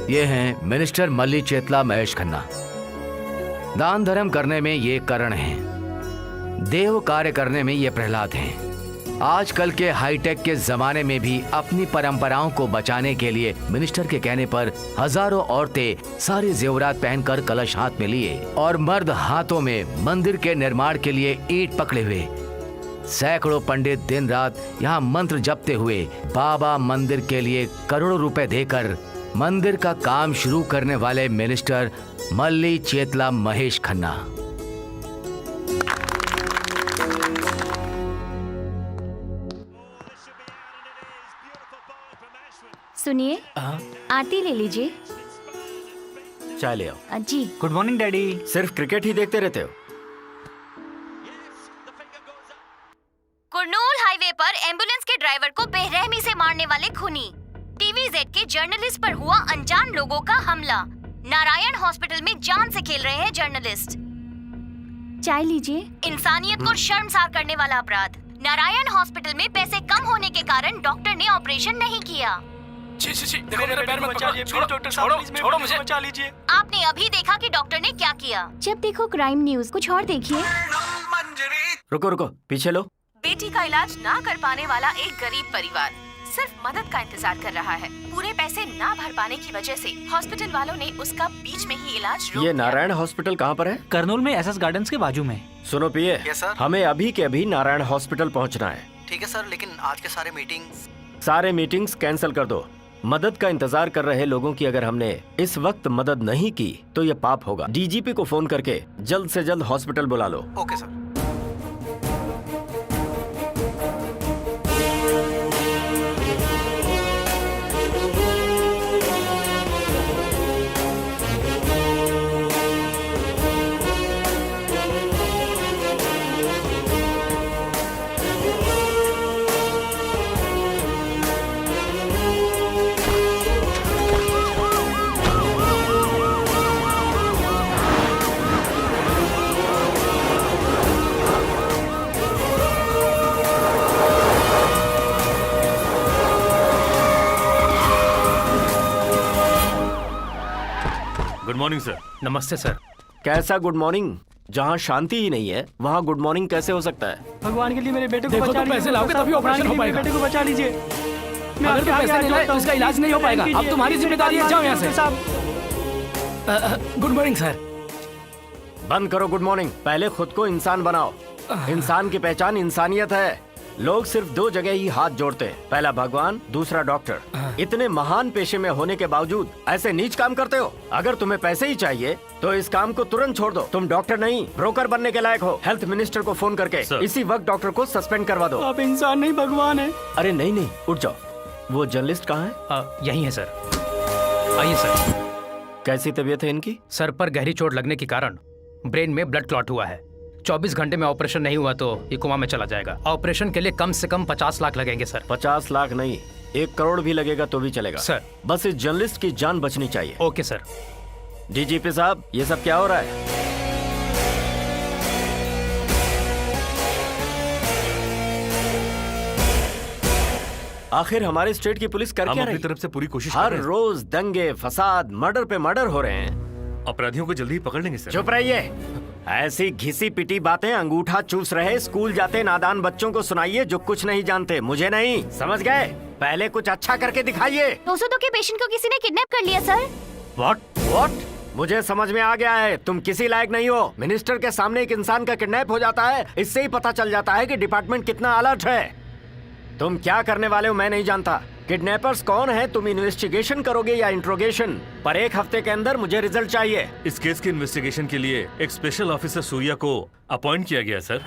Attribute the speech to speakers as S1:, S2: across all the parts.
S1: ये हैं मिनिस्टर मल्ली चेतला महेश खन्ना। दान धर्म करने में ये करण हैं, देव कार्य करने में ये प्रहलाद हैं। आजकल के हाईटेक के जमाने में भी अपनी परंपराओं को बचाने के लिए मिनिस्टर के कहने पर हजारों औरतें सारे जेवरात पहनकर कलश हाथ में लिए और मर्द हाथों में मंदिर के निर्माण के लिए ईंट पकड़े हुए। सैकड़ों पंडित दिन रात यहाँ मंत्र जपते हुए बाबा मंदिर के लिए करोड़ों रुपए देकर मंदिर का काम शुरू करने वाले मिनिस्टर मल्ली चेतला महेश खन्ना।
S2: सुनिए, आरती ले लीजिए।
S3: चाय ले आओ।
S2: जी।
S4: Good morning daddy.
S3: सिर्फ क्रिकेट ही देखते रहते हो?
S2: कुरनूल हाईवे पर एम्बुलेंस के ड्राइवर को बेरहमी से मारने वाले खूनी। टीवीजेड के जर्नलिस्ट पर हुआ अनजान लोगों का हमला। नारायण हॉस्पिटल में जान से खेल रहे हैं जर्नलिस्ट। चाय लीजिए। इंसानियत को शर्मसार करने वाला अपराध। नारायण हॉस्पिटल में पैसे कम होने के कारण डॉक्टर ने ऑपरेशन नहीं किया।
S5: देखो मेरे पैर मत पकड़ो, छोड़ो मुझे, बचा लीजिए।
S2: आपने अभी देखा कि डॉक्टर ने क्या किया। जब देखो क्राइम न्यूज, कुछ और देखिए।
S3: रुको रुको, पीछे लो।
S6: बेटी का इलाज ना कर पाने वाला एक गरीब परिवार सिर्फ मदद का इंतजार कर रहा है। पूरे पैसे ना भर पाने की वजह से हॉस्पिटल वालों ने उसका बीच में ही इलाज रोक
S3: ये
S6: दिया।
S3: नारायण हॉस्पिटल कहाँ पर है?
S4: करनूल में एसएस गार्डन्स के बाजू में।
S3: सुनो पिए,
S7: यस सर।
S3: हमें अभी के अभी नारायण हॉस्पिटल पहुँचना है।
S7: ठीक है सर, लेकिन आज के
S3: सारे मीटिंग्स कैंसिल कर दो। मदद का इंतजार कर रहे लोगों की अगर हमने इस वक्त मदद नहीं की तो ये पाप होगा। डीजीपी को फोन करके जल्द से जल्द हॉस्पिटल बुला लो।
S7: Okay sir.
S8: Good morning sir.
S4: नमस्ते सर।
S3: कैसा गुड मॉर्निंग? जहाँ शांति ही नहीं है वहाँ गुड मॉर्निंग कैसे हो सकता है?
S4: भगवान के लिए मेरे बेटे को
S5: देखो,
S4: बचा
S5: तुम पैसे लाओगे तभी ऑपरेशन हो पाएगा।
S4: बेटे को बचा लीजिए।
S5: अगर तुम पैसे नहीं लाए तो इसका इलाज नहीं हो पाएगा। अब तुम्हारी जिम्मेदारी है, जाओ यहाँ से। Good morning sir.
S3: बंद करो गुड मॉर्निंग, पहले खुद को इंसान बनाओ। इंसान की पहचान इंसानियत है। लोग सिर्फ दो जगह ही हाथ जोड़ते हैं, पहला भगवान, दूसरा डॉक्टर। इतने महान पेशे में होने के बावजूद ऐसे नीच काम करते हो। अगर तुम्हें पैसे ही चाहिए तो इस काम को तुरंत छोड़ दो। तुम डॉक्टर नहीं, ब्रोकर बनने के लायक हो। हेल्थ मिनिस्टर को फोन करके इसी वक्त डॉक्टर को सस्पेंड करवा दो।
S4: आप इंसान नहीं भगवान है।
S3: अरे नहीं नहीं, उठ जाओ। वो जर्नलिस्ट कहाँ है?
S4: यही है सर। आइए सर।
S3: कैसी तबीयत है इनकी?
S4: सर पर गहरी चोट लगने के कारण ब्रेन में ब्लड क्लॉट हुआ है। 24 घंटे में ऑपरेशन नहीं हुआ तो ये कोमा में चला जाएगा। ऑपरेशन के लिए कम से कम 50 लाख लगेंगे सर।
S3: 50 लाख नहीं, 1 करोड़ भी लगेगा तो भी चलेगा
S4: सर।
S3: बस इस जर्नलिस्ट की जान बचनी चाहिए।
S4: Okay sir.
S3: डीजीपी साहब, ये सब क्या हो रहा है? आखिर हमारे स्टेट की पुलिस कर क्या रही?
S8: अपनी तरफ से पूरी कोशिश कर
S3: हर
S8: रहे हैं।
S3: रोज दंगे, फसाद, मर्डर पे मर्डर हो रहे हैं।
S8: अपराधियों को जल्दी ही पकड़ लेंगे सर।
S3: चुप रहिए। ऐसी घिसी पिटी बातें अंगूठा चूस रहे स्कूल जाते नादान बच्चों को सुनाइए जो कुछ नहीं जानते। मुझे नहीं, समझ गए? पहले कुछ अच्छा करके दिखाइए।
S2: 202 के पेशेंट को किसी ने किडनैप कर लिया सर।
S3: व्हाट? मुझे समझ में आ गया है, तुम किसी लायक नहीं हो। मिनिस्टर के सामने एक इंसान का किडनैप हो जाता है, इससे ही पता चल जाता है कि डिपार्टमेंट कितना अलर्ट है। तुम क्या करने वाले हो मैं नहीं जानता। किडनैपर्स कौन है तुम इन्वेस्टिगेशन करोगे या इंट्रोगेशन? पर 1 हफ्ते के अंदर मुझे रिजल्ट चाहिए।
S8: इस केस के इन्वेस्टिगेशन के लिए एक स्पेशल ऑफिसर सूर्या को अपॉइंट किया गया सर।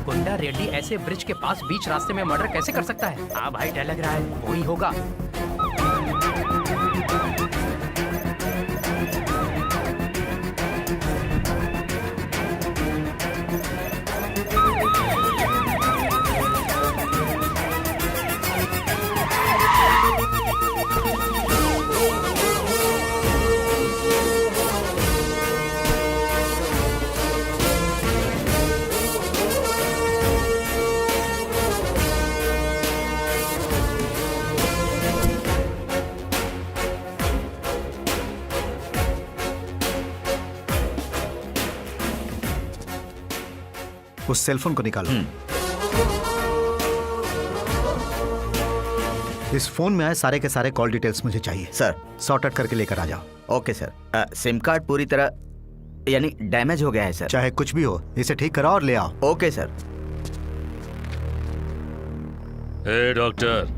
S4: गुंडा रेड्डी ऐसे ब्रिज के पास बीच रास्ते में मर्डर कैसे कर सकता है? हाँ भाई, डर लग रहा है वही होगा।
S7: उस सेलफोन को निकालो। इस फोन में आए सारे के सारे कॉल डिटेल्स मुझे चाहिए।
S9: सर।
S7: सॉर्ट आउट करके लेकर आ जाओ।
S9: Okay sir. सिम कार्ड पूरी तरह यानी डैमेज हो गया है सर।
S7: चाहे कुछ भी हो, इसे ठीक कराओ और ले आओ।
S9: Okay sir.
S8: ए डॉक्टर,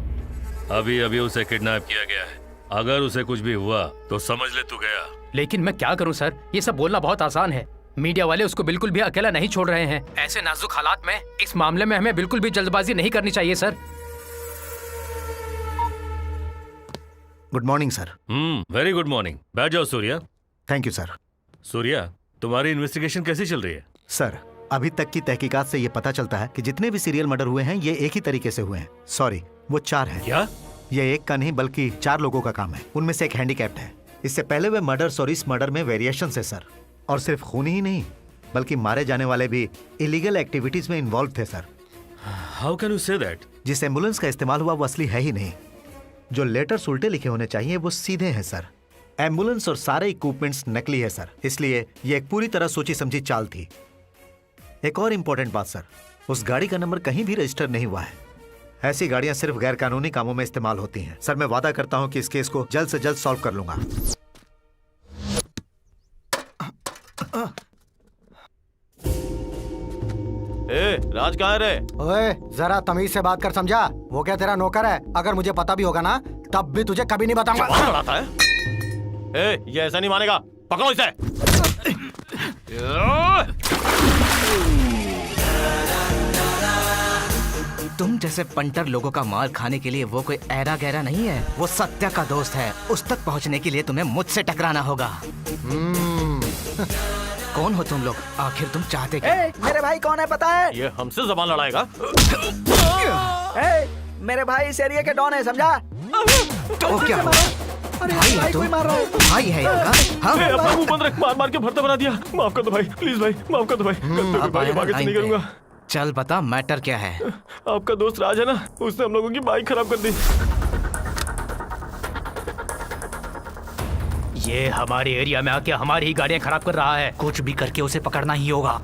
S8: अभी अभी उसे किडनैप किया गया है। अगर उसे कुछ भी हुआ तो समझ ले तू गया।
S4: लेकिन मैं क्या करूं सर, ये सब बोलना बहुत आसान है। मीडिया वाले उसको बिल्कुल भी अकेला नहीं छोड़ रहे हैं। ऐसे नाजुक हालात में इस मामले में हमें बिल्कुल भी जल्दबाजी नहीं करनी चाहिए sir.
S7: Good morning sir.
S8: Very good morning. बैठ जाओ Surya.
S7: Thank you sir.
S8: Surya, तुम्हारी इन्वेस्टिगेशन कैसी चल रही है?
S7: सर, अभी तक की तहकीकात से ये पता चलता है कि जितने भी सीरियल मर्डर हुए हैं ये एक ही तरीके से हुए हैं। सॉरी, वो 4 हैं।
S8: क्या?
S7: ये एक का नहीं बल्कि 4 लोगों का काम है। उनमें से एक हैंडीकैप्ड है। इससे पहले वे मर्डर्स और इस मर्डर में वेरिएशन है सर। और सिर्फ खून ही नहीं बल्कि मारे जाने वाले भी इलीगल एक्टिविटीज में इन्वॉल्व थे sir.
S8: How can you say that?
S7: जिस एम्बुलेंस का इस्तेमाल हुआ वो असली है ही नहीं। जो लेटर्स उल्टे लिखे होने चाहिए वो सीधे हैं सर। एम्बुलेंस और सारे इक्विपमेंट्स नकली है सर। इसलिए ये एक पूरी तरह सोची समझी चाल थी। एक और इम्पोर्टेंट बात सर, उस गाड़ी का नंबर कहीं भी रजिस्टर नहीं हुआ है। ऐसी गाड़ियां सिर्फ गैर कानूनी कामों में इस्तेमाल होती हैं। सर, मैं वादा करता हूं कि इस केस को जल्द से जल्द सॉल्व कर लूंगा।
S3: राज कहाँ रे?
S10: ओए, जरा तमीज से बात कर, समझा? वो क्या तेरा नौकर है? अगर मुझे पता भी होगा ना तब भी तुझे कभी नहीं बताऊंगा।
S3: है? ये ऐसा नहीं मानेगा। पकड़ो इसे।
S9: तुम जैसे पंटर लोगों का माल खाने के लिए वो कोई ऐरा गहरा नहीं है। वो सत्या का दोस्त है। उस तक पहुंचने के लिए तुम्हें मुझसे टकराना होगा। कौन हो तुम लोग? आखिर तुम चाहते क्या?
S10: मेरे भाई कौन है पता है?
S3: ये हमसे जबान लड़ाएगा।
S10: मेरे भाई इस एरिया के डॉन है, समझा?
S9: तो क्या हुआ? भाई है तुम? भाई है इनका? हाँ?
S3: अपना मुंह बंद रख। मार मार के भरता बना दिया। माफ कर दो भाई, प्लीज भाई, माफ कर दो भाई।
S9: अब आया
S3: आगे से नहीं करूंगा।
S9: चल बता, मैटर क्या है?
S3: आपका दोस्त राज है ना, उसने हम लोगों की बाइक खराब कर दी।
S4: ये हमारे एरिया में आके हमारी ही गाड़ियां खराब कर रहा है।
S9: कुछ भी करके उसे पकड़ना ही होगा।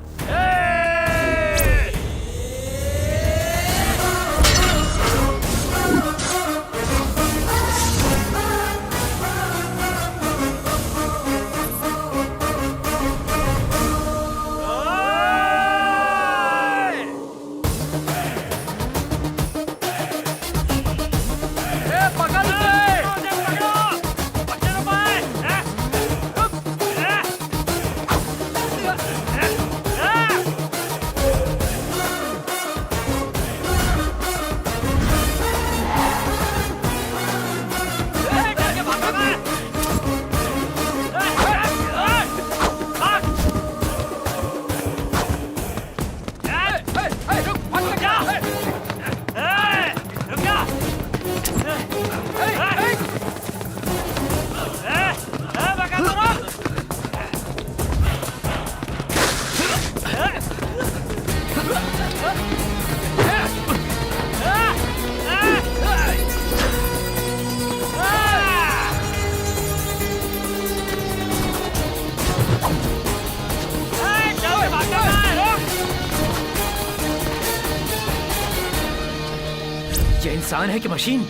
S4: ये इंसान है कि मशीन?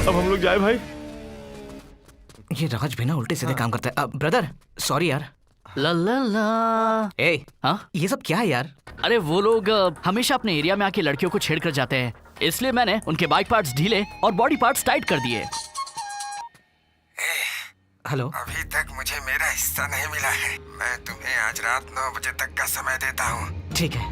S3: अब हम लोग जाए भाई।
S9: ये राज भी ना उल्टे सीधे काम करता है। ब्रदर सॉरी यार।
S5: ला ला ला।
S9: ए, हाँ? ये सब क्या है यार?
S5: अरे वो लोग हमेशा अपने एरिया में आके लड़कियों को छेड़ कर जाते हैं। इसलिए मैंने उनके बाइक पार्ट्स ढीले और बॉडी पार्ट्स टाइट कर दिए।
S9: हेलो,
S11: अभी तक मुझे मेरा हिस्सा नहीं मिला है। मैं तुम्हें आज रात 9 बजे तक का समय देता हूँ।
S9: ठीक है।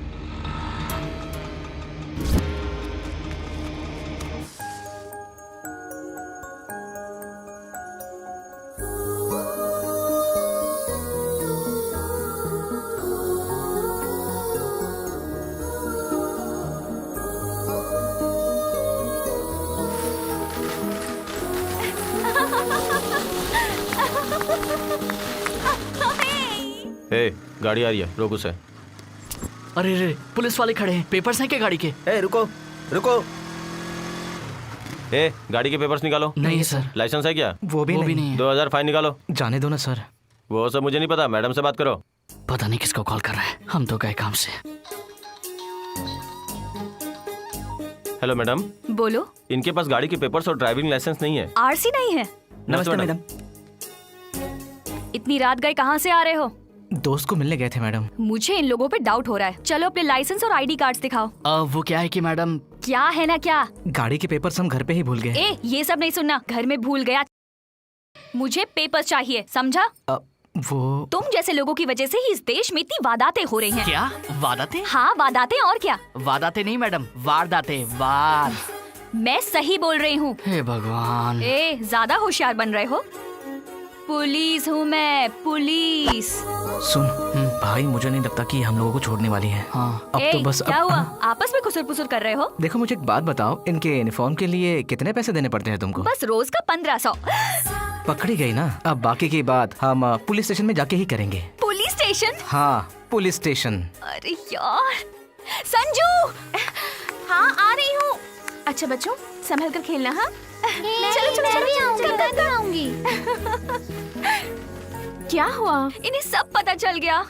S12: गाड़ी आ रही है, रोक उसे।
S5: अरे रे, पुलिस वाले खड़े हैं। पेपर्स हैं क्या गाड़ी के?
S12: रुको रुको। गाड़ी के पेपर्स निकालो।
S5: नहीं सर।
S12: लाइसेंस है क्या?
S9: वो भी नहीं।
S12: 2000 फाइन निकालो।
S9: जाने दो ना सर।
S12: वो सब मुझे नहीं पता, मैडम से बात करो।
S5: पता नहीं किसको कॉल कर रहा है, हम तो गए काम से।
S12: Hello madam.
S6: बोलो।
S12: इनके पास गाड़ी के पेपर्स और ड्राइविंग लाइसेंस नहीं है।
S6: आरसी नहीं है?
S12: नमस्ते मैडम।
S6: इतनी रात गए कहाँ से आ रहे हो?
S9: दोस्त को मिलने गए थे मैडम।
S6: मुझे इन लोगों पे डाउट हो रहा है। चलो अपने लाइसेंस और आईडी कार्ड्स दिखाओ।
S5: वो क्या है कि मैडम,
S6: क्या है ना क्या?
S9: गाड़ी के पेपर्स हम घर पे ही भूल गए।
S6: ये सब नहीं सुनना, घर में भूल गया। मुझे पेपर्स चाहिए, समझा?
S9: वो
S6: तुम जैसे लोगों की वजह से ही इस देश में इतनी वारदातें हो रही हैं।
S5: क्या वारदातें?
S6: हाँ वारदातें, और क्या?
S5: वारदातें नहीं मैडम, वारदातें। वार
S6: मैं सही बोल रही हूँ।
S5: हे भगवान।
S6: ज्यादा होशियार बन रहे हो। पुलिस हूँ मैं, पुलिस।
S9: सुन भाई, मुझे नहीं लगता कि हम लोगों को छोड़ने वाली है।
S5: हाँ।
S9: अब तो बस
S6: क्या हुआ? आपस में खुसर पुसर कर रहे हो?
S9: देखो मुझे एक बात बताओ, इनके यूनिफॉर्म के लिए कितने पैसे देने पड़ते हैं तुमको?
S6: बस रोज का 1500।
S9: पकड़ी गई ना। अब बाकी की बात हम पुलिस स्टेशन में जाके ही करेंगे।
S6: Police station?
S9: हाँ, पुलिस स्टेशन।
S6: अरे यार, संजू। हाँ आ रही हूँ। अच्छा बच्चों, संभल कर खेलना। हाँ चलो चलो चलो आऊंगी। क्या हुआ? इन्हें सब पता चल गया।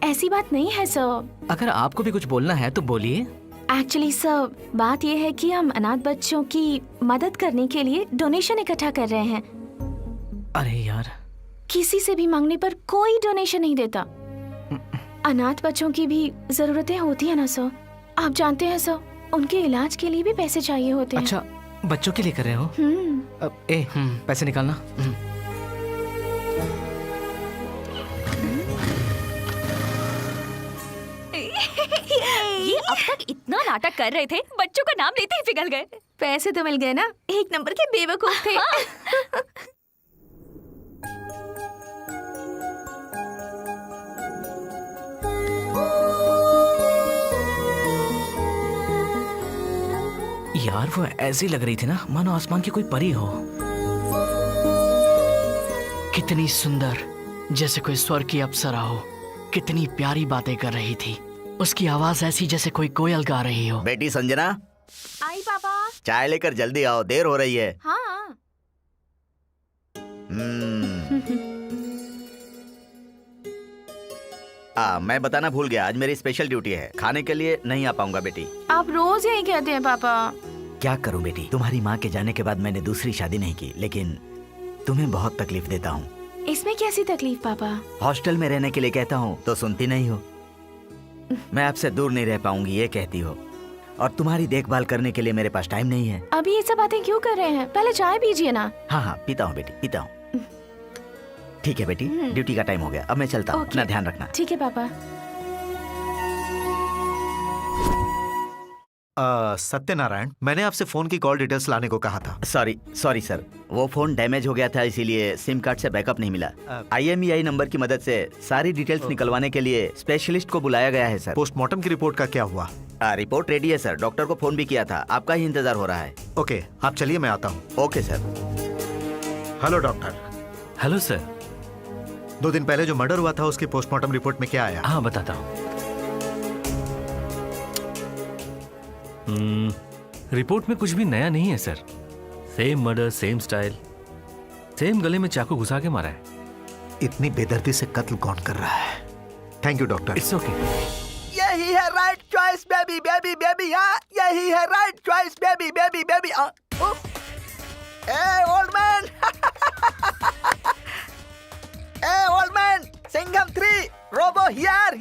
S6: ऐसी बात नहीं है सर।
S9: अगर आपको भी कुछ बोलना है तो बोलिए।
S6: एक्चुअली सर, बात ये है कि हम अनाथ बच्चों की मदद करने के लिए डोनेशन इकट्ठा कर रहे हैं।
S9: अरे यार,
S6: किसी से भी मांगने पर कोई डोनेशन नहीं देता। अनाथ बच्चों की भी जरूरतें होती है ना सर। आप जानते हैं सर, उनके इलाज के लिए भी पैसे चाहिए होते हैं।
S9: अच्छा, बच्चों के लिए कर रहे हो? अब पैसे निकालना।
S6: ये अब तक इतना नाटक कर रहे थे, बच्चों का नाम लेते ही पिघल गए। पैसे तो मिल गए ना, एक नंबर के बेवकूफ थे।
S9: यार वो ऐसी लग रही थी ना मानो आसमान की कोई परी हो।
S5: कितनी सुंदर, जैसे कोई स्वर्ग की अप्सरा हो। कितनी प्यारी बातें कर रही थी। उसकी आवाज ऐसी जैसे कोई कोयल गा रही हो।
S13: बेटी संजना,
S6: आई पापा।
S13: चाय लेकर जल्दी आओ, देर हो रही है।
S6: हाँ।
S13: मैं बताना भूल गया, आज मेरी स्पेशल ड्यूटी है। खाने के लिए नहीं आ पाऊंगा बेटी।
S6: आप रोज यही कहते हैं पापा।
S13: क्या करूं बेटी, तुम्हारी माँ के जाने के बाद मैंने दूसरी शादी नहीं की, लेकिन तुम्हें बहुत तकलीफ देता हूँ।
S6: इसमें कैसी तकलीफ पापा?
S13: हॉस्टल में रहने के लिए कहता हूँ तो सुनती नहीं हो। मैं आपसे दूर नहीं रह पाऊंगी ये कहती हो, और तुम्हारी देखभाल करने के लिए मेरे पास टाइम नहीं है।
S6: अभी ये सब बातें क्यों कर रहे हैं? पहले चाय पीजिए ना।
S13: हाँ पीता हूँ बेटी, पीता हूँ। ठीक है बेटी, ड्यूटी का टाइम हो गया, अब मैं चलता हूँ। अपना ध्यान रखना।
S6: ठीक है पापा।
S7: सत्यनारायण, मैंने आपसे फोन की कॉल डिटेल्स लाने को कहा था।
S13: सॉरी सर, वो फोन डैमेज हो गया था, इसीलिए सिम कार्ड से बैकअप नहीं मिला। IMEI नंबर की मदद से सारी डिटेल्स निकलवाने के लिए स्पेशलिस्ट को बुलाया गया है सर।
S7: पोस्टमार्टम की रिपोर्ट का क्या हुआ?
S13: रिपोर्ट रेडी है सर, डॉक्टर को फोन भी किया था, आपका ही इंतजार हो रहा है।
S7: ओके, आप चलिए, मैं आता हूँ।
S13: Okay sir.
S7: Hello doctor.
S12: Hello sir.
S7: 2 दिन पहले जो मर्डर हुआ था उसकी पोस्टमार्टम रिपोर्ट में क्या आया?
S12: हाँ बताता हूँ। रिपोर्ट में कुछ भी नया नहीं है sir. Same murder, same style, same गले में चाकू घुसा के मारा है।
S7: इतनी बेदर्दी से कत्ल कौन कर रहा है? Thank you doctor.
S12: It's okay.
S13: यही है right choice baby baby baby. हाँ यही है right choice baby baby baby. A old man, a old man, Singham 3 robo here.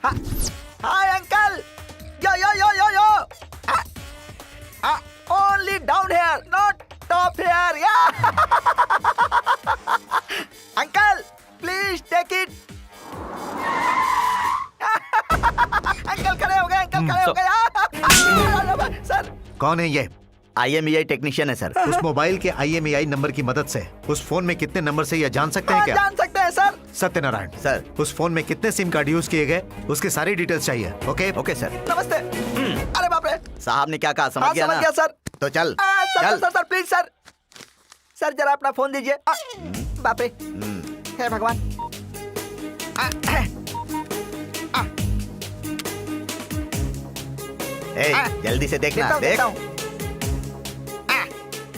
S13: Hi uncle, yo yo yo yo yo. Uncle please take it. Uncle खड़े हो गए, uncle खड़े हो गए। Sir
S7: कौन है ये?
S13: IMEI टेक्नीशियन है सर।
S7: उस मोबाइल के IMEI नंबर की मदद से उस फोन में कितने नंबर से यह जान सकते हैं क्या?
S13: जान सकते हैं सर।
S7: सत्यनारायण
S13: सर
S7: उस फोन में कितने सिम कार्ड यूज किए गए उसकी सारी डिटेल्स चाहिए। Okay
S13: okay sir. नमस्ते। अरे बाप रे, साहब ने क्या कहा समझ गया ना? समझ गया सर। तो चल sir sir sir please sir, sir जरा अपना फोन दीजिए। बाप रे, हे भगवान। जल्दी से देखना। देख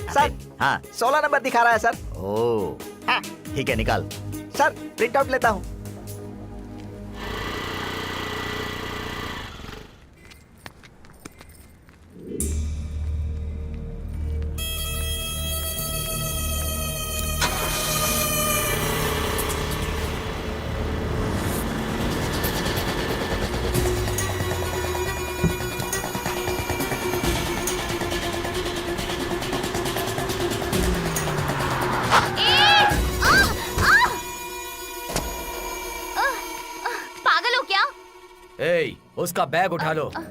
S13: सर। हाँ 16 नंबर दिखा रहा है सर। ओह ठीक है, निकाल। सर प्रिंट आउट लेता हूँ।
S1: उसका बैग उठा लो।
S2: प्लीज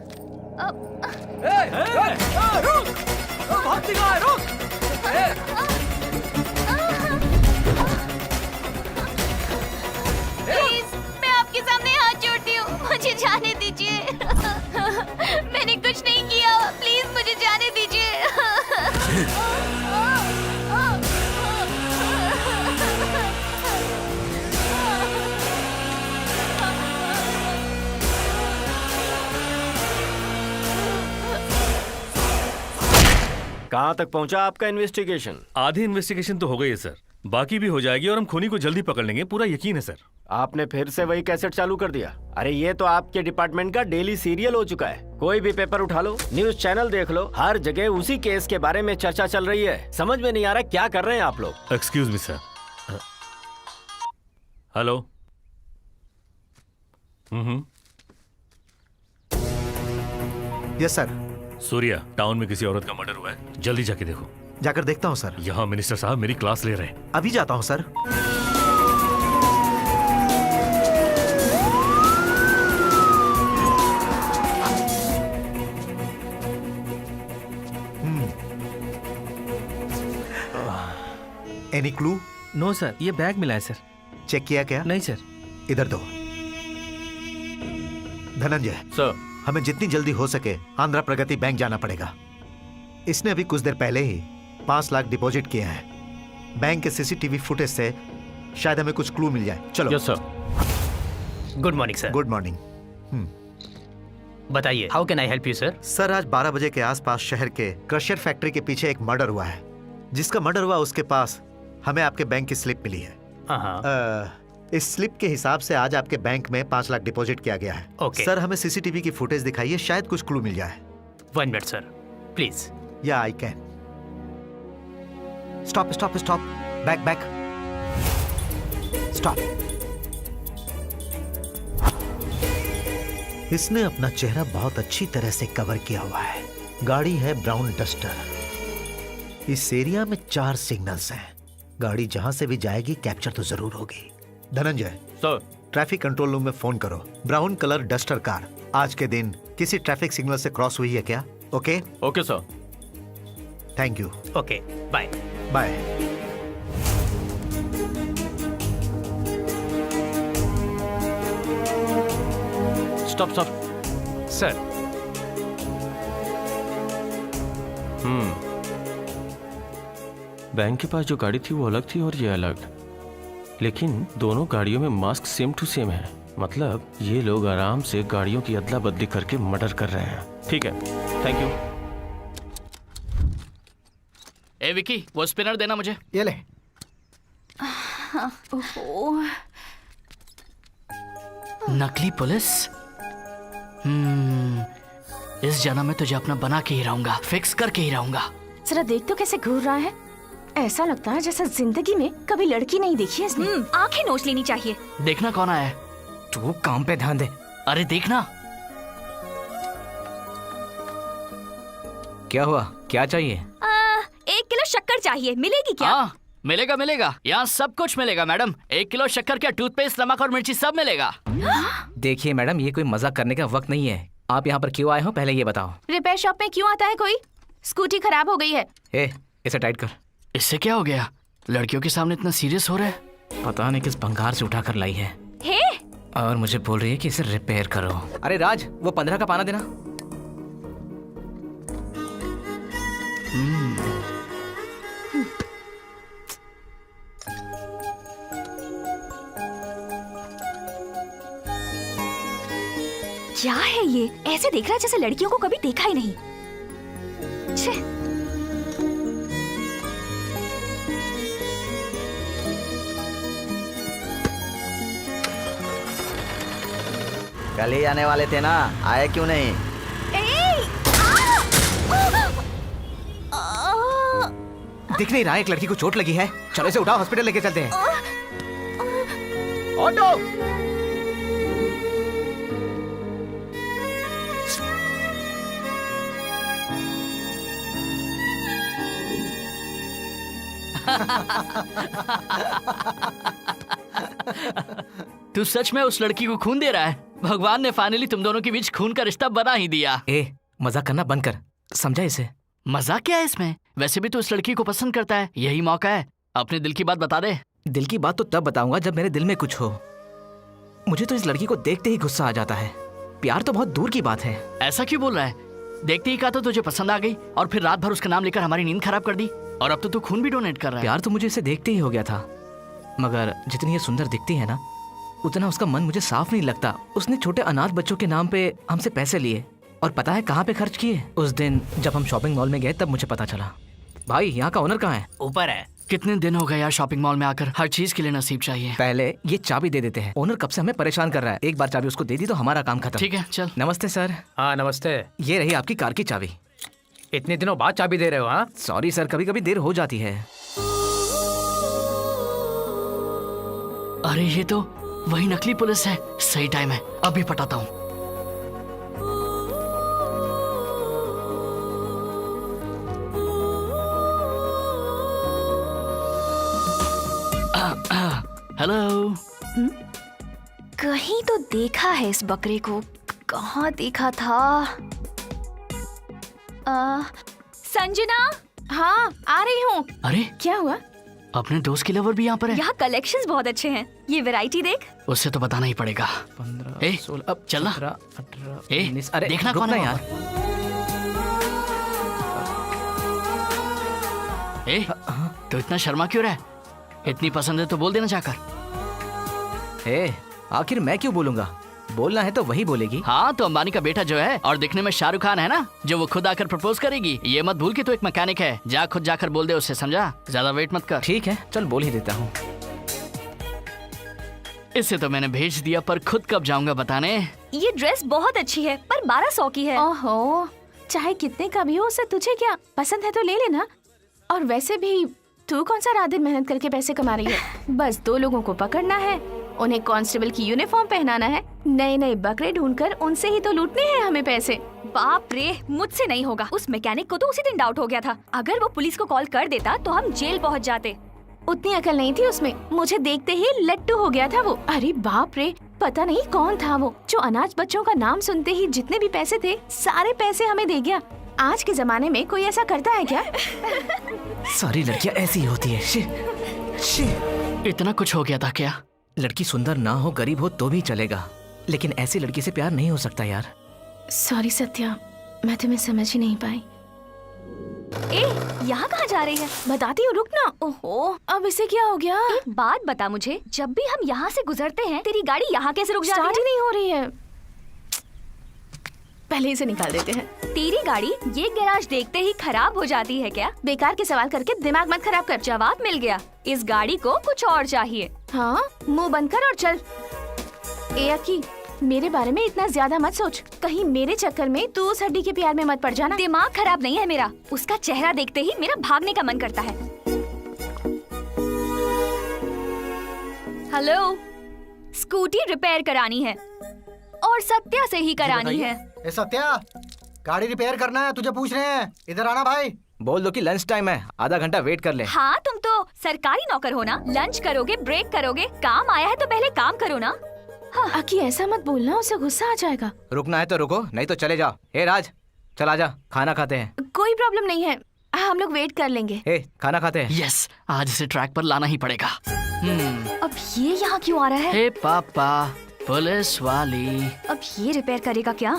S2: मैं आपके सामने हाथ जोड़ती हूँ, मुझे जाने दीजिए। मैंने कुछ नहीं किया, प्लीज मुझे जाने दीजिए।
S3: कहाँ तक पहुँचा आपका इन्वेस्टिगेशन?
S8: आधी इन्वेस्टिगेशन तो हो गई है सर, बाकी भी हो जाएगी और हम खूनी को जल्दी पकड़ लेंगे, पूरा यकीन है सर।
S3: आपने फिर से वही कैसेट चालू कर दिया? अरे ये तो आपके डिपार्टमेंट का डेली सीरियल हो चुका है। कोई भी पेपर उठा लो, न्यूज चैनल देख लो, हर जगह उसी केस के बारे में चर्चा चल रही है। समझ में नहीं आ रहा क्या कर रहे हैं आप लोग।
S8: Excuse me sir. Hello.
S7: Yes sir.
S8: Surya, town में किसी औरत का मर्डर हुआ है, जल्दी जाके देखो।
S7: जाकर देखता हूँ सर।
S8: यहाँ मिनिस्टर साहब मेरी क्लास ले रहे हैं।
S7: अभी जाता हूँ sir. Any clue?
S12: No sir, ये बैग मिला है सर।
S7: चेक किया क्या?
S12: नहीं सर।
S7: इधर दो। धनंजय
S12: सर,
S7: हमें जितनी जल्दी हो सके आंध्रा प्रगति बैंक जाना पड़ेगा। इसने अभी कुछ देर पहले ही 5 लाख डिपॉजिट किए हैं। बैंक के CCTV फुटेज से शायद हमें कुछ क्लू मिल जाए। चलो।
S4: Yes sir. Good morning sir.
S7: Good morning.
S4: बताइए, how can I help you sir?
S7: Sir आज 12 बजे के आसपास शहर के क्रशर फैक्ट्री के पीछे एक मर्डर हुआ है। जिसका मर्डर हुआ उसके पास हमें आपके बैंक की स्लिप मिली है। इस स्लिप के हिसाब से आज आपके बैंक में 5 लाख डिपॉजिट किया गया है।
S4: Okay.
S7: सर हमें CCTV की फुटेज दिखाइए, शायद कुछ क्लू मिल जाए।
S4: 1 मिनट सर, प्लीज।
S7: या I can. Stop stop stop, back back, stop. इसने अपना चेहरा बहुत अच्छी तरह से कवर किया हुआ है। गाड़ी है ब्राउन डस्टर। इस एरिया में 4 सिग्नल्स हैं। गाड़ी जहां से भी जाएगी कैप्चर तो जरूर होगी। Dhananjay
S12: sir,
S7: traffic control room में फोन करो। ब्राउन कलर डस्टर कार आज के दिन किसी ट्रैफिक सिग्नल से क्रॉस हुई है क्या? Okay
S12: okay sir.
S7: Thank you.
S4: Okay bye
S7: bye.
S12: Stop stop
S4: sir.
S12: Bank के पास जो गाड़ी थी वो अलग थी और ये अलग, लेकिन दोनों गाड़ियों में मास्क सेम टू सेम है। मतलब ये लोग आराम से गाड़ियों की अदला बदली करके मर्डर कर रहे हैं। ठीक है, थैंक यू।
S14: ए विकी, वो स्पिनर देना मुझे।
S10: ये ले।
S5: नकली पुलिस? इस जन्म में तुझे अपना बना के ही रहूंगा, फिक्स करके ही रहूंगा।
S6: जरा देख तो कैसे घूर रहा है। ऐसा लगता है जैसे जिंदगी में कभी लड़की नहीं देखी है इसने।
S2: आंखें नोच लेनी चाहिए।
S5: देखना कौन आया है।
S9: तू काम पे ध्यान दे।
S5: अरे देखना।
S9: क्या हुआ, क्या चाहिए?
S2: 1 किलो शक्कर चाहिए, मिलेगी क्या?
S9: हाँ
S14: मिलेगा मिलेगा, यहाँ सब कुछ मिलेगा मैडम। 1 किलो शक्कर, क्या टूथपेस्ट, नमक और मिर्ची सब मिलेगा।
S9: देखिए मैडम, ये कोई मजाक करने का वक्त नहीं है। आप यहाँ पर क्यों आए हो पहले ये बताओ।
S6: रिपेयर शॉप में क्यों आता है कोई? स्कूटी खराब हो गई है।
S9: इसे टाइट कर।
S14: इससे क्या हो गया? लड़कियों के सामने इतना सीरियस हो रहा है।
S9: पता नहीं किस भंगार से उठा कर लाई है।
S6: हे?
S9: और मुझे बोल रही है कि इसे रिपेयर करो। अरे राज, वो 15 का पाना देना।
S2: क्या है ये? ऐसे देख रहा है जैसे लड़कियों को कभी देखा ही नहीं। छे।
S13: कल ही आने वाले थे ना, आए क्यों नहीं?
S9: दिख नहीं रहा है एक लड़की को चोट लगी है। चलो इसे उठाओ, हॉस्पिटल लेके चलते हैं। ऑटो!
S14: तू सच में उस लड़की को खून दे रहा है? भगवान ने फाइनली तुम दोनों के बीच खून का रिश्ता बना ही दिया।
S9: मजाक करना बंद कर, समझा इसे?
S14: मजाक क्या है इसमें? वैसे भी तू इस लड़की को पसंद करता है, यही मौका है। अपने दिल की बात बता दे।
S9: दिल की बात तो तब बताऊंगा जब मेरे दिल में कुछ हो। मुझे तो इस लड़की को देखते ही गुस्सा आ जाता है। प्यार तो बहुत दूर की बात है।
S14: ऐसा क्यों बोल रहा है? देखते ही कहा तो तुझे पसंद आ गई और फिर रात भर उसका नाम लेकर हमारी नींद खराब कर दी, और अब तो तू खून भी डोनेट कर रहा है।
S9: प्यार तो मुझे इसे देखते ही हो गया था, मगर जितनी ये सुंदर दिखती है ना, उतना उसका मन मुझे साफ नहीं लगता। उसने छोटे अनाथ बच्चों के नाम पे हमसे पैसे लिए, और पता है कहाँ पे खर्च किए? उस दिन जब हम शॉपिंग मॉल में गए तब मुझे पता चला। भाई, यहाँ का ओनर कहाँ है?
S14: ऊपर है। कितने दिन हो गए यार शॉपिंग मॉल में आकर, हर चीज के लिए नसीब चाहिए।
S9: पहले ये चाबी दे देते हैं। ओनर कब से हमें परेशान कर रहा है। एक बार चाबी उसको दे दी तो हमारा काम खत्म।
S14: ठीक है, चल।
S9: नमस्ते सर।
S4: हाँ नमस्ते।
S9: ये रही आपकी कार की चाबी।
S4: इतने दिनों बाद चाबी दे रहे हो? हाँ
S9: सॉरी सर, कभी कभी देर हो जाती है।
S14: अरे ये तो वही नकली पुलिस है। सही टाइम है, अभी पटाता हूँ। हेलो।
S2: कहीं तो देखा है इस बकरे को। कहाँ देखा था? संजना।
S6: हाँ आ रही हूँ।
S14: अरे
S6: क्या हुआ?
S14: अपने दोस्त की लवर भी यहाँ पर है।
S2: यहाँ कलेक्शंस बहुत अच्छे हैं। ये वैरायटी देख।
S14: उससे तो बताना ही पड़ेगा।
S9: 15, 16, अब
S14: चलना।
S9: 17, 18,
S14: ए,
S9: 19। अरे
S14: देखना कौन
S9: रुकना
S14: है
S9: यार।
S14: तो इतना शर्मा क्यों रहा है? इतनी पसंद है तो बोल देना जाकर।
S9: आखिर मैं क्यों बोलूंगा? बोलना है तो वही बोलेगी।
S14: हाँ तो अंबानी का बेटा जो है और दिखने में शाहरुख खान है ना, जो वो खुद आकर प्रपोज करेगी। ये मत भूल कि तू एक मैकेनिक है। जा खुद जाकर बोल दे उससे, समझा? ज्यादा वेट मत कर।
S9: ठीक है, चल बोल ही देता हूँ।
S14: इससे तो मैंने भेज दिया, पर खुद कब जाऊंगा बताने।
S2: ये ड्रेस बहुत अच्छी है, पर 1200 की है।
S6: ओहो, चाहे कितने का भी हो, उससे तुझे क्या? पसंद है तो ले लेना। और वैसे भी तू कौन सा रात दिन मेहनत करके पैसे कमा रही है? बस 2 लोगों को पकड़ना है, उन्हें कांस्टेबल की यूनिफॉर्म पहनाना है, नए नए बकरे ढूंढकर उनसे ही तो लूटने हैं हमें पैसे।
S2: बाप रे, मुझसे नहीं होगा। उस मैकेनिक को तो उसी दिन डाउट हो गया था। अगर वो पुलिस को कॉल कर देता तो हम जेल पहुंच जाते।
S6: उतनी अकल नहीं थी उसमें, मुझे देखते ही लट्टू हो गया था वो। अरे बाप रे, पता नहीं कौन था वो, जो अनाथ बच्चों का नाम सुनते ही जितने भी पैसे थे सारे पैसे हमें दे गया। आज के जमाने में कोई ऐसा करता है क्या?
S9: सारी लड़कियां ऐसी ही होती है। She, she.
S14: इतना कुछ हो गया था क्या?
S9: लड़की सुंदर ना हो, गरीब हो तो भी चलेगा, लेकिन ऐसी लड़की से प्यार नहीं हो सकता यार।
S6: सॉरी सत्या, मैं तुम्हें समझ ही नहीं पाई।
S2: यहाँ कहाँ जा रही है?
S6: बताती हूँ, रुक ना। ओहो, अब इसे क्या हो गया?
S2: एक बात बता मुझे, जब भी हम यहाँ से गुजरते हैं तेरी गाड़ी यहाँ कैसे रुक जाती है?
S6: स्टार्ट ही नहीं हो रही है। पहले इसे निकाल देते हैं।
S2: तेरी गाड़ी ये गैराज देखते ही खराब हो जाती है क्या?
S6: बेकार के सवाल करके दिमाग मत खराब कर।
S2: जवाब मिल गया। इस गाड़ी को कुछ और चाहिए।
S6: हाँ, मुंह बंद कर और चल। ए अकी, मेरे बारे में इतना ज्यादा मत सोच। कहीं मेरे चक्कर में तू उस हड्डी के प्यार में मत पड़ जाना।
S2: दिमाग खराब नहीं है मेरा। उसका चेहरा देखते ही मेरा भागने का मन करता है। हेलो, स्कूटी रिपेयर करानी है और सत्या से ही करानी है।
S10: ए सत्या, गाड़ी रिपेयर करना है, तुझे पूछ रहे हैं। इधर आना भाई।
S9: बोल दो कि लंच टाइम है, आधा घंटा वेट कर ले।
S2: हाँ, तुम तो सरकारी नौकर हो ना, लंच करोगे, ब्रेक करोगे, काम आया है तो पहले काम करो ना।
S6: अकी ऐसा मत बोलना, उसे गुस्सा आ जाएगा।
S9: रुकना है तो रुको, नहीं तो चले जाओ। ए राज, चल आजा, खाना खाते हैं।
S6: कोई प्रॉब्लम नहीं है, हम लोग वेट कर लेंगे।
S9: ए, खाना खाते हैं।
S14: यस, आज इसे ट्रैक पर लाना ही पड़ेगा।
S2: अब ये यहाँ क्यों आ रहा है?
S14: हे पापा, पुलिस वाली।
S2: अब ये रिपेयर करेगा क्या?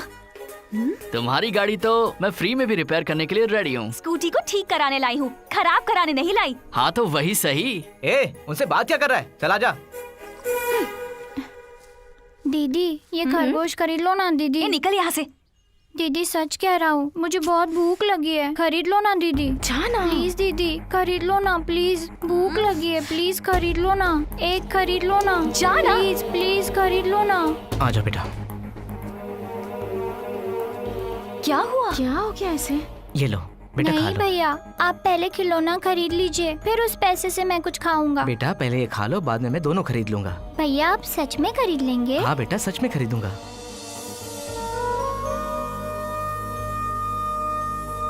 S14: तुम्हारी गाड़ी तो मैं फ्री में भी रिपेयर करने के लिए रेडी हूँ।
S2: स्कूटी को ठीक कराने लाई हूँ, खराब कराने नहीं लाई।
S14: हाँ तो वही सही।
S9: ए, उनसे बात क्या कर रहा है? चल आजा।
S15: दीदी ये खरगोश खरीद लो ना दीदी।
S2: निकल यहाँ से।
S15: दीदी सच कह रहा हूँ, मुझे बहुत भूख लगी है, खरीद लो ना दीदी।
S6: जाना
S15: प्लीज दीदी, खरीद लो ना प्लीज, भूख लगी है, प्लीज खरीद लो ना, एक खरीद लो ना।
S2: जाना
S15: प्लीज प्लीज खरीद लो ना।
S9: आजा बेटा।
S2: क्या हुआ?
S6: क्या हो गया ऐसे?
S9: ये लो बेटा, खा
S15: नहीं
S9: लो।
S15: भैया, आप पहले खिलौना खरीद लीजिए, फिर उस पैसे से मैं कुछ खाऊंगा।
S9: बेटा पहले ये खा लो, बाद में मैं दोनों खरीद लूंगा।
S15: भैया आप सच में खरीद लेंगे?
S9: हाँ बेटा, सच में खरीदूंगा।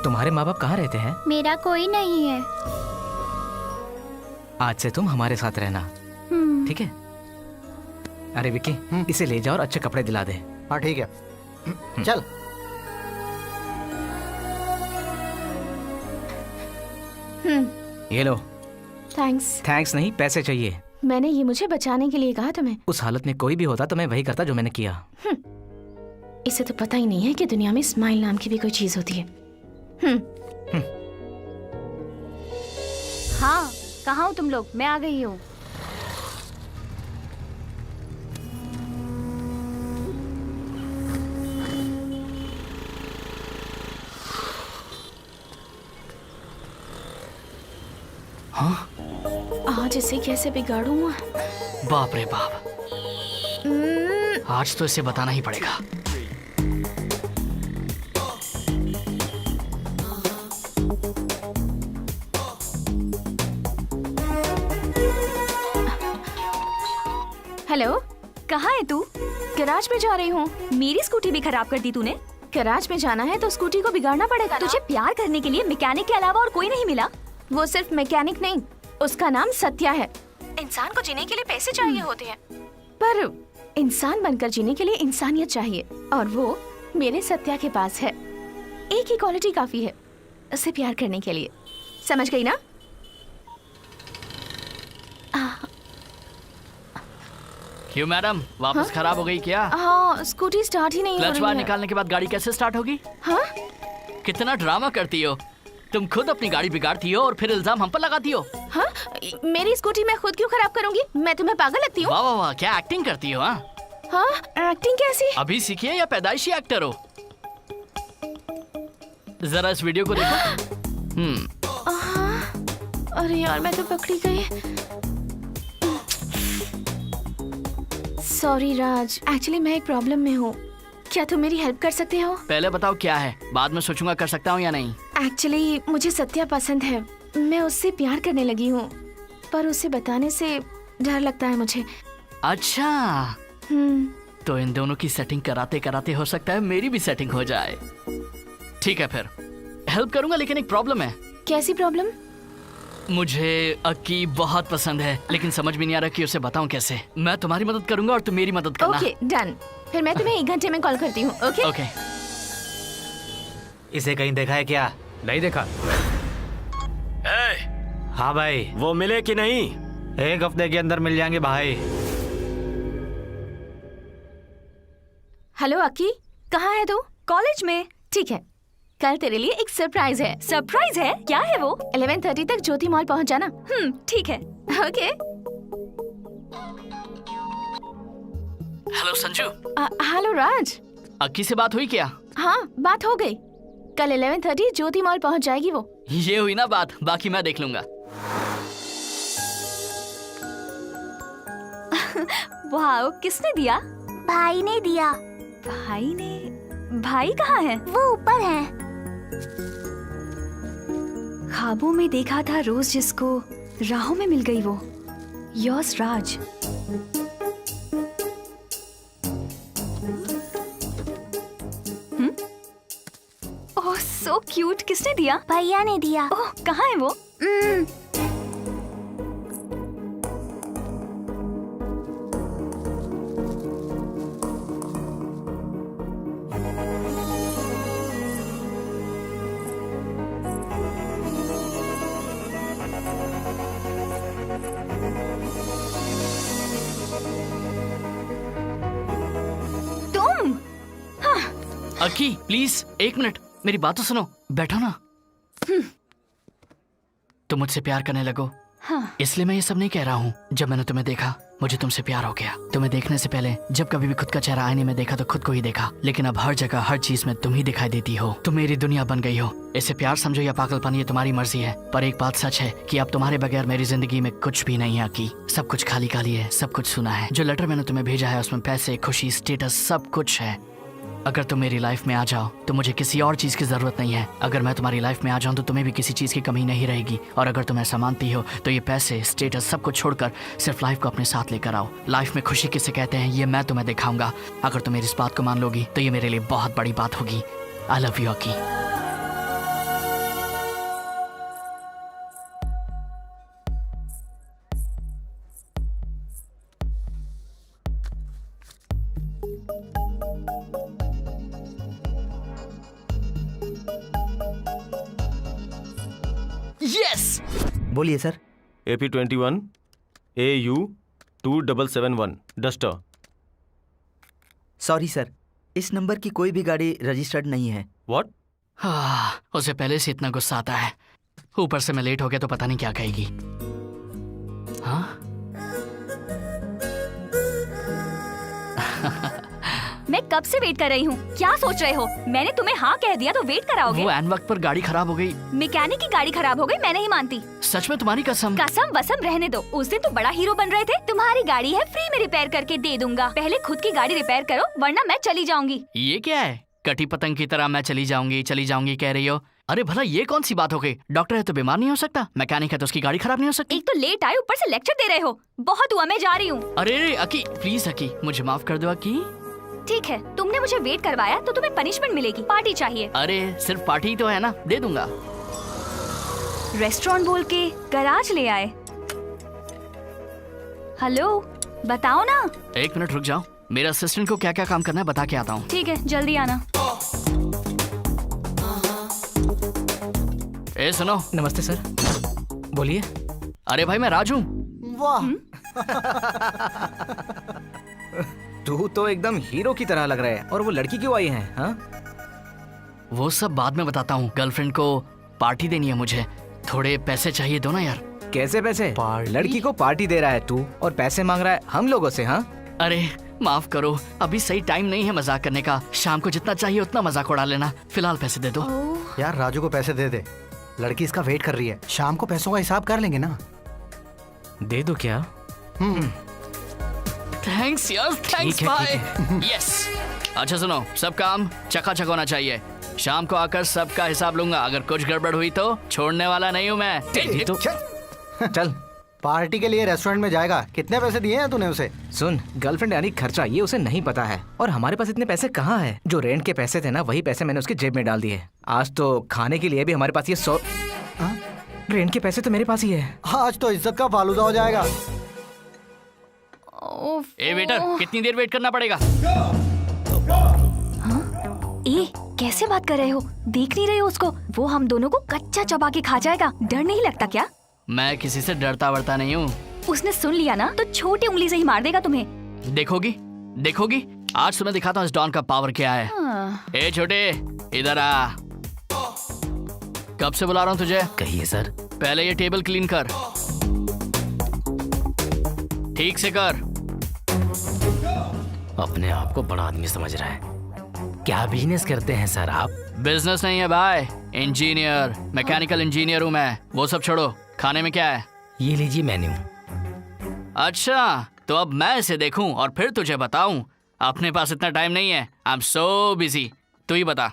S9: तुम्हारे माँ बाप कहाँ रहते हैं?
S15: मेरा कोई नहीं है।
S9: आज से तुम हमारे साथ रहना, ठीक है? अरे विक्की, इसे ले जाओ और अच्छे कपड़े दिला दे।
S10: हाँ ठीक है, चल।
S9: ये लो।
S6: थैंक्स।
S9: थैंक्स नहीं, पैसे चाहिए।
S6: मैंने ये मुझे बचाने के लिए कहा तुम्हें।
S9: उस हालत में कोई भी होता तो मैं वही करता जो मैंने किया।
S6: इसे तो पता ही नहीं है कि दुनिया में स्माइल नाम की भी कोई चीज होती है।
S2: हाँ, कहाँ हो तुम लोग? मैं आ गई हूँ।
S14: हाँ?
S6: आज इसे कैसे बिगाड़ूं?
S14: बाप रे बाप, आज तो इसे बताना ही पड़ेगा।
S6: हेलो,
S2: कहाँ है तू?
S6: गैराज में जा रही हूँ।
S2: मेरी स्कूटी भी खराब कर दी तूने।
S6: गैराज में जाना है तो स्कूटी को बिगाड़ना पड़ेगा ना?
S2: तुझे प्यार करने के लिए मैकेनिक के अलावा और कोई नहीं मिला?
S6: वो सिर्फ मैकेनिक नहीं, उसका नाम सत्या है। इंसान को जीने के लिए पैसे चाहिए होते हैं, पर इंसान बनकर जीने के लिए इंसानियत चाहिए, और वो मेरे सत्या के पास है। एक ही क्वालिटी काफी है उसे प्यार करने के लिए। समझ गई ना?
S14: क्यों मैडम, वापस खराब हो गई क्या?
S6: हाँ, स्कूटी स्टार्ट ही नहीं हो
S14: क्लच
S6: रही
S14: बार
S6: है।
S14: निकालने के बाद गाड़ी कैसे स्टार्ट होगी?
S6: हाँ?
S14: कितना ड्रामा करती हो तुम, खुद अपनी गाड़ी बिगाड़ती हो और फिर इल्जाम हम पर लगाती हो।
S6: हाँ? मेरी स्कूटी मैं खुद क्यों खराब करूंगी? मैं तुम्हें पागल लगती हूँ?
S14: वाह वाह वाह, क्या एक्टिंग करती हो। हाँ,
S6: एक्टिंग कैसी?
S14: अभी सीखी है या पैदाइशी एक्टर हो? जरा इस वीडियो को देखो।
S6: अरे यार, मैं तो पकड़ी गई। सॉरी राज, एक्चुअली मैं एक प्रॉब्लम में हूँ। क्या तुम मेरी हेल्प कर सकते हो?
S14: पहले बताओ क्या है, बाद में सोचूंगा कर सकता हूँ या नहीं।
S6: एक्चुअली मुझे सत्या पसंद है, मैं उससे प्यार करने लगी हूँ, पर उसे बताने से डर लगता है मुझे।
S14: अच्छा, तो इन दोनों की सेटिंग कराते कराते हो सकता है मेरी भी सेटिंग हो जाए। ठीक है, फिर हेल्प करूंगा, लेकिन एक प्रॉब्लम है।
S6: कैसी प्रॉब्लम?
S14: मुझे अक्की बहुत पसंद है, लेकिन समझ में नहीं आ रहा कि उसे बताऊं कैसे। मैं तुम्हारी मदद करूंगा और तुम मेरी मदद करना।
S6: Okay, done. फिर मैं तुम्हें 1 घंटे में कॉल करती हूँ। ओके?
S14: ओके।
S9: इसे कहीं देखा है क्या?
S4: नहीं देखा।
S3: हाँ भाई, वो मिले कि नहीं?
S9: 1 हफ्ते के अंदर मिल जाएंगे भाई।
S6: हेलो अक्की, कहाँ है तू?
S2: कॉलेज में।
S6: ठीक है, कल तेरे लिए एक सरप्राइज है।
S2: सरप्राइज है? क्या है वो?
S6: 11:30 तक ज्योति मॉल पहुँच जाना।
S2: ठीक है।
S6: ओके।
S14: हेलो संजू।
S6: हेलो राज।
S14: अक्की से बात हुई क्या?
S6: हाँ, बात हो गई। कल 11:30 ज्योति मॉल पहुँच जाएगी वो।
S14: ये हुई ना बात, बाकी मैं देख लूंगा।
S2: वाह, किसने दिया?
S15: भाई ने दिया।
S2: भाई ने? भाई कहाँ है?
S15: वो ऊपर है।
S2: ख्वाबों में देखा था रोज जिसको, राहों में मिल गई वो। योर्स राज। ओह सो क्यूट। किसने दिया?
S15: भैया ने दिया।
S2: ओह, कहाँ है वो?
S14: अकी प्लीज 1 मिनट, मेरी बात तो सुनो। बैठो ना। तुम मुझसे प्यार करने लगो।
S6: हाँ।
S14: इसलिए मैं ये सब नहीं कह रहा हूँ। जब मैंने तुम्हें देखा मुझे तुमसे प्यार हो गया। तुम्हें देखने से पहले जब कभी भी खुद का चेहरा आईने में देखा तो खुद को ही देखा, लेकिन अब हर जगह हर चीज में तुम ही दिखाई देती हो। तुम मेरी दुनिया बन गई हो। इसे प्यार समझो या पागलपन, ये तुम्हारी मर्जी है। पर एक बात सच है कि अब तुम्हारे बगैर मेरी जिंदगी में कुछ भी नहीं है आकी। सब कुछ खाली खाली है, सब कुछ सुना है। जो लेटर मैंने तुम्हें भेजा है उसमें पैसे, खुशी, स्टेटस सब कुछ है। अगर तुम मेरी लाइफ में आ जाओ तो मुझे किसी और चीज की जरूरत नहीं है। अगर मैं तुम्हारी लाइफ में आ जाऊं तो तुम्हें भी किसी चीज की कमी नहीं रहेगी। और अगर तुम ऐसा मानती हो तो ये पैसे, स्टेटस सब कुछ छोड़कर सिर्फ लाइफ को अपने साथ लेकर आओ। लाइफ में खुशी किसे कहते हैं ये मैं तुम्हें दिखाऊंगा। अगर तुम मेरी इस बात को मान लोगी तो ये मेरे लिए बहुत बड़ी बात होगी। I love you Aki.
S9: Yes
S13: बोलिए sir.
S12: AP21 AU 2771 Duster.
S13: Sorry sir, इस नंबर की कोई भी गाड़ी रजिस्टर्ड नहीं है।
S12: व्हाट?
S14: उसे पहले से इतना गुस्सा आता है, ऊपर से मैं लेट हो गया तो पता नहीं क्या कहेगी। हाँ
S2: मैं कब से वेट कर रही हूँ। क्या सोच रहे हो? मैंने तुम्हें हाँ कह दिया तो वेट कराओगे?
S14: वो एन वक्त पर गाड़ी खराब हो गई।
S2: मैकेनिक की गाड़ी खराब हो गई, मैं नहीं मानती।
S14: सच में तुम्हारी कसम?
S2: कसम वसम रहने दो। उस दिन तो बड़ा हीरो बन रहे थे। तुम्हारी गाड़ी है, फ्री में रिपेयर करके दे दूंगा। पहले खुद की गाड़ी रिपेयर करो वरना मैं चली जाऊंगी।
S14: ये क्या है? कटी पतंग की तरह मैं चली जाऊंगी कह रही हो। अरे भला ये कौन सी बात हो गई? डॉक्टर है तो बीमार नहीं हो सकता, मैकेनिक है तो उसकी गाड़ी खराब नहीं हो सकती।
S2: एक तो लेट आए, ऊपर से लेक्चर दे रहे हो। बहुत हुआ, मैं जा रही हूँ।
S14: अरे अकी प्लीज अकी, मुझे माफ कर दो अकी।
S2: ठीक है, तुमने मुझे वेट करवाया तो तुम्हें पनिशमेंट मिलेगी। पार्टी चाहिए।
S14: अरे सिर्फ पार्टी ही तो है ना, दे दूंगा।
S2: रेस्टोरेंट बोल के गराज ले आए। हेलो, बताओ ना।
S14: 1 मिनट रुक जाओ, मेरे असिस्टेंट को क्या क्या काम करना है बता के आता हूँ।
S2: ठीक है, जल्दी आना।
S14: ए सुनो।
S9: नमस्ते सर। बोलिए।
S14: अरे भाई मैं राजू।
S10: वाह
S9: तू तो एकदम हीरो की तरह लग रहा है। और वो लड़की क्यों आई है? हाँ
S14: वो सब बाद में बताता हूँ। गर्लफ्रेंड को पार्टी देनी है मुझे, थोड़े पैसे चाहिए, दो ना यार।
S9: कैसे पैसे? लड़की को पार्टी दे रहा है तू और पैसे मांग रहा है हम लोगों से? हाँ
S14: अरे माफ करो, अभी सही टाइम नहीं है मजाक करने का। शाम को जितना चाहिए उतना मजाक उड़ा लेना। फिलहाल पैसे दे दो।
S10: यार राजू को पैसे दे दे, लड़की इसका वेट कर रही है। शाम को पैसों का हिसाब कर लेंगे ना।
S9: दे दो क्या?
S14: थैंक्स यार, थैंक्स बाय। यस। अच्छा सुनो, सब काम चकाचक होना चाहिए। शाम को आकर सबका हिसाब लूंगा। अगर कुछ गड़बड़ हुई तो छोड़ने वाला नहीं हूँ मैं।
S9: तो चल
S10: पार्टी के लिए रेस्टोरेंट में जाएगा। कितने पैसे दिए हैं तूने उसे?
S9: सुन, गर्लफ्रेंड यानी खर्चा ये उसे नहीं पता है। और हमारे पास इतने पैसे कहाँ है? जो रेंट के पैसे थे ना वही पैसे मैंने उसकी जेब में डाल दिए। आज तो खाने के लिए भी हमारे पास ये 100 रेंट के पैसे तो मेरे पास ही है।
S10: आज तो इज्जत का फालूदा हो जाएगा।
S14: ए वेटर, कितनी देर वेट करना पड़ेगा?
S2: ए, कैसे बात कर रहे हो? देख नहीं रहे हो उसको? वो हम दोनों को कच्चा चबा के खा जाएगा। डर नहीं लगता क्या?
S14: मैं किसी से डरता वरता नहीं हूँ।
S2: उसने सुन लिया ना तो छोटी उंगली से ही मार देगा तुम्हें।
S14: देखोगी देखोगी, आज तुम्हें दिखाता हूँ इस डॉन का पावर क्या है। ए छोटे, इधर आ। कब से बुला रहा हूँ तुझे?
S9: कहिए सर।
S14: पहले ये टेबल क्लीन कर, ठीक से कर।
S9: अपने आप को बड़ा आदमी समझ रहा है। क्या बिजनेस करते हैं सर आप?
S14: बिजनेस नहीं है भाई, इंजीनियर, मैकेनिकल इंजीनियर हूँ मैं। वो सब छोड़ो, खाने में क्या है?
S9: ये लीजिए मेन्यू।
S14: अच्छा, तो अब मैं इसे देखूं और फिर तुझे बताऊं? अपने पास इतना टाइम नहीं है। I am so busy. तू ही बता।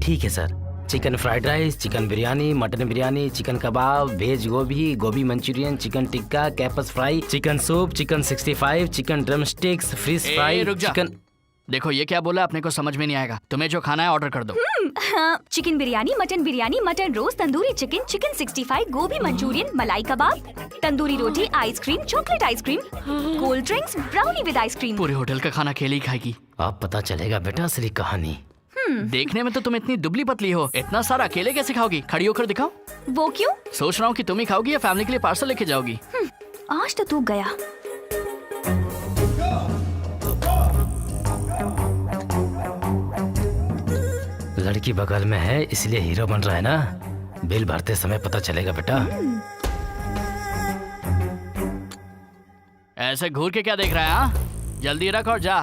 S9: ठीक है sir. Chicken fried rice, chicken biryani, mutton biryani, chicken kebab, veg gobi, gobi Manchurian, chicken tikka, कैपस fry, chicken soup, chicken 65, chicken drumsticks, fish fry,
S14: रुक जा।
S9: चिकन।
S14: देखो ये क्या बोला, अपने को समझ में नहीं आएगा। तुम्हें जो खाना है ऑर्डर कर दो।
S2: हाँ, chicken biryani, mutton roast, tandoori chicken, chicken 65, gobi Manchurian, malai kebab, tandoori roti, ice cream, chocolate ice cream, cold drinks, brownie with ice cream.
S14: पूरे होटल का खाना अकेले ही खाएगी।
S9: अब पता चलेगा बेटा असली कहानी।
S14: देखने में तो तुम इतनी दुबली पतली हो, इतना सारा अकेले कैसे खाओगी? खड़ी होकर दिखाओ।
S2: वो क्यों?
S14: सोच रहा हूँ कि तुम ही खाओगी या फैमिली के लिए पार्सल लेके जाओगी।
S2: आज तो तू गया।
S4: लड़की बगल में है इसलिए हीरो बन रहा है ना। बिल भरते समय पता चलेगा बेटा।
S14: ऐसे घूर के क्या देख रहा है? हाँ, जल्दी रख और जा।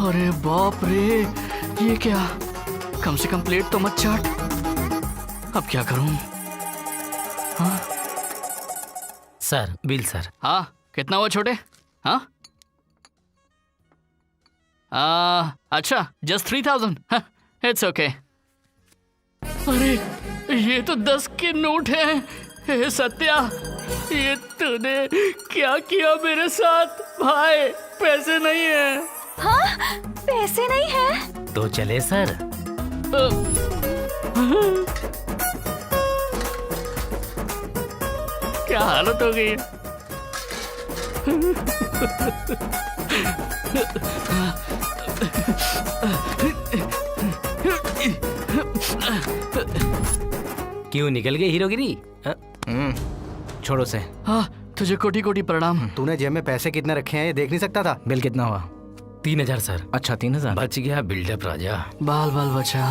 S14: अरे बाप रे, ये क्या? कम से कम प्लेट तो मत चाट। अब क्या करूं? हाँ?
S4: Sir bill sir.
S14: हाँ, कितना हुआ छोटे? हाँ? अच्छा, जस्ट 3000। It's okay. अरे ये तो 10 के नोट हैं। हे सत्या, ये तूने क्या किया मेरे साथ? भाई पैसे नहीं है।
S2: हाँ, पैसे नहीं है
S4: तो चले सर।
S14: क्या हालत हो गई है?
S4: क्यों निकल गए हीरोगिरी?
S9: छोड़ो से।
S14: हाँ, तुझे कोटि कोटि प्रणाम। तूने जेब में पैसे कितने रखे हैं ये देख नहीं सकता था?
S9: बिल कितना हुआ?
S4: 3000 सर।
S9: अच्छा 3000।
S4: बच गया बिल्डअप राजा।
S14: बाल बाल बचा।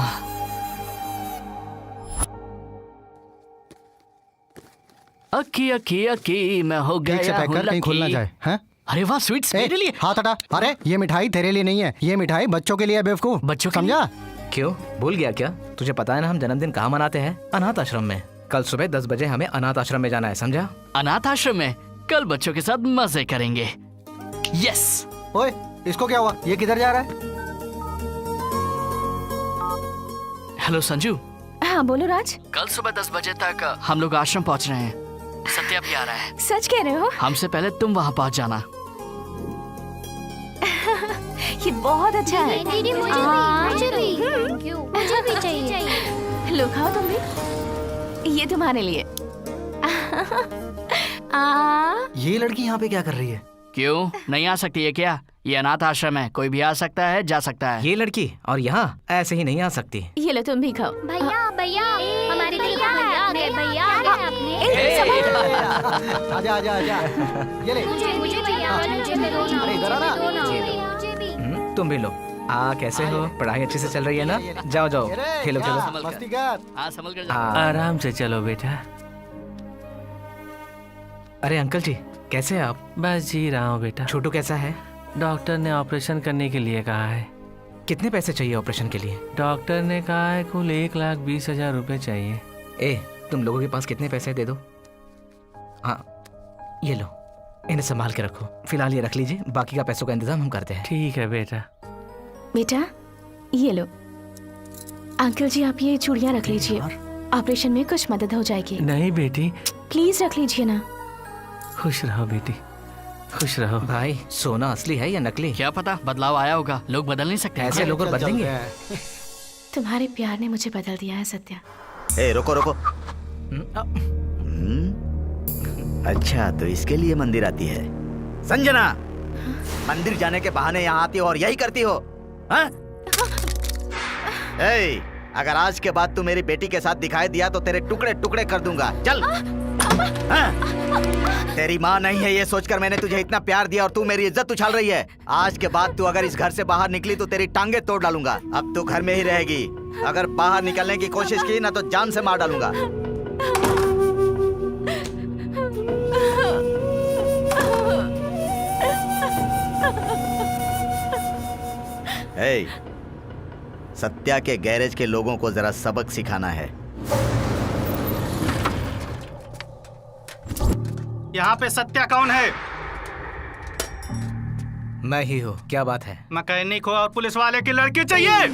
S14: अक्की अक्की अक्की मैं हो गया।
S10: ठीक से पैक कर, कहीं खुल ना जाए। हैं?
S14: अरे वाह, स्वीट्स मेरे लिए।
S10: हाथ हटा। अरे ये मिठाई तेरे लिए नहीं है, ये मिठाई बच्चों के लिए है बेवकूफ।
S14: बच्चों
S10: समझा?
S9: क्यों भूल गया क्या? तुझे पता है ना हम जन्मदिन कहाँ मनाते हैं? अनाथ आश्रम में। कल सुबह 10 बजे हमें अनाथ आश्रम में जाना है, समझा?
S14: अनाथ आश्रम में कल बच्चों के साथ मजे करेंगे। यस।
S10: ओए, इसको क्या हुआ? ये किधर जा रहा है?
S14: हेलो संजू।
S6: हाँ बोलो राज।
S14: कल सुबह 10 बजे तक हम लोग आश्रम पहुंच रहे हैं। सत्या भी आ रहा है।
S6: सच कह रहे हो?
S14: हमसे पहले तुम वहाँ पहुंच जाना।
S6: ये बहुत अच्छा है।
S15: दीदी मुझे भी थैंक यू। मुझे भी चाहिए।
S6: लो खाओ तुम भी। ये तुम्हारे लिए।
S10: ये लड़की यहाँ पे क्या कर रही है?
S14: क्यों नहीं आ सकती है क्या? ये अनाथ आश्रम है, कोई भी आ सकता है, जा सकता है।
S9: ये लड़की और यहाँ ऐसे ही नहीं आ सकती।
S6: ये लो तुम भी खाओ।
S15: भैया भैया, हमारे भैया आ गए। भैया आपने।
S10: आजा आजा आजा। ये ले।
S15: मुझे भैया, मुझे भी दो ना।
S10: अरे इधर आ ना।
S15: मुझे भी।
S9: तुम भी लो। कैसे हो? पढ़ाई अच्छे से चल रही है ना? जाओ जाओ खेलो खेलो।
S10: मस्ती कर।
S14: हाँ, संभल कर।
S12: आराम से चलो बेटा।
S9: अरे अंकल जी कैसे हैं आप?
S12: बस जी रहा हूँ बेटा।
S9: छोटू कैसा है?
S12: डॉक्टर ने ऑपरेशन करने के लिए कहा है।
S9: कितने पैसे चाहिए ऑपरेशन के लिए?
S12: डॉक्टर ने कहा है कुल 1,20,000 रुपए चाहिए।
S9: ए, तुम लोगों के पास कितने पैसे दे दो? हाँ ये लो, इन्हें संभाल के रखो। फिलहाल ये रख लीजिए, बाकी का पैसों का इंतजाम हम करते हैं।
S12: ठीक है बेटा।
S6: बेटा ये लो। अंकल जी आप ये चूड़ियाँ रख लीजिए, ऑपरेशन में कुछ मदद हो जाएगी।
S12: नहीं बेटी,
S6: प्लीज रख लीजिए ना।
S12: खुश रहो बेटी, खुश रहो।
S9: भाई सोना असली है या नकली?
S14: क्या पता, बदलाव आया होगा, लोग बदल नहीं सकते।
S9: ऐसे लोग और बदलेंगे?
S6: तुम्हारे प्यार ने मुझे बदल दिया है सत्या।
S13: ए रुको रुको। अच्छा तो इसके लिए मंदिर आती है संजना? मंदिर जाने के बहाने यहाँ आती हो और यही करती हो? हाँ? ए, अगर आज के बाद तू मेरी बेटी के साथ दिखाई दिया तो तेरे टुकड़े टुकड़े कर दूंगा। चल। हाँ? तेरी माँ नहीं है ये सोचकर मैंने तुझे इतना प्यार दिया और तू मेरी इज्जत उछाल रही है। आज के बाद तू अगर इस घर से बाहर निकली तो तेरी टांगे तोड़ डालूंगा। अब तू घर में ही रहेगी, अगर बाहर निकलने की कोशिश की ना तो जान से मार डालूंगा। हे, सत्या के गैरेज के लोगों को जरा सबक सिखाना है।
S16: यहाँ पे सत्या कौन है?
S9: मैं ही हूँ। क्या बात है?
S16: मैकेनिक हो और पुलिस वाले की लड़की चाहिए।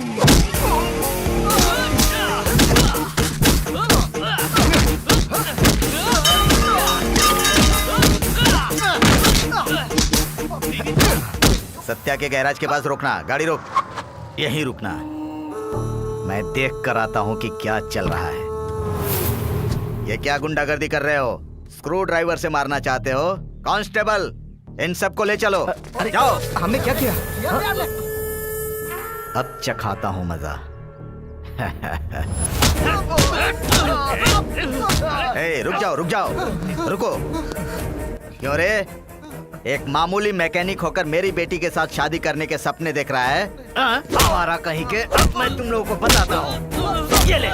S13: सत्या के गैराज के पास रोकना, गाड़ी रोक, यहीं रुकना। मैं देख कर आता हूँ कि क्या चल रहा है। ये क्या गुंडागर्दी कर रहे हो? स्क्रू ड्राइवर से मारना चाहते हो? कांस्टेबल इन सबको ले चलो।
S9: अरे
S13: जाओ।
S9: हमने क्या किया?
S13: अब चखाता हूँ मजा। ए, रुक जाओ रुक जाओ, रुको। क्यों रे, एक मामूली मैकेनिक होकर मेरी बेटी के साथ शादी करने के सपने देख रहा है? हमारा कहीं के, अब मैं तुम लोगों को बताता हूँ। ये ले।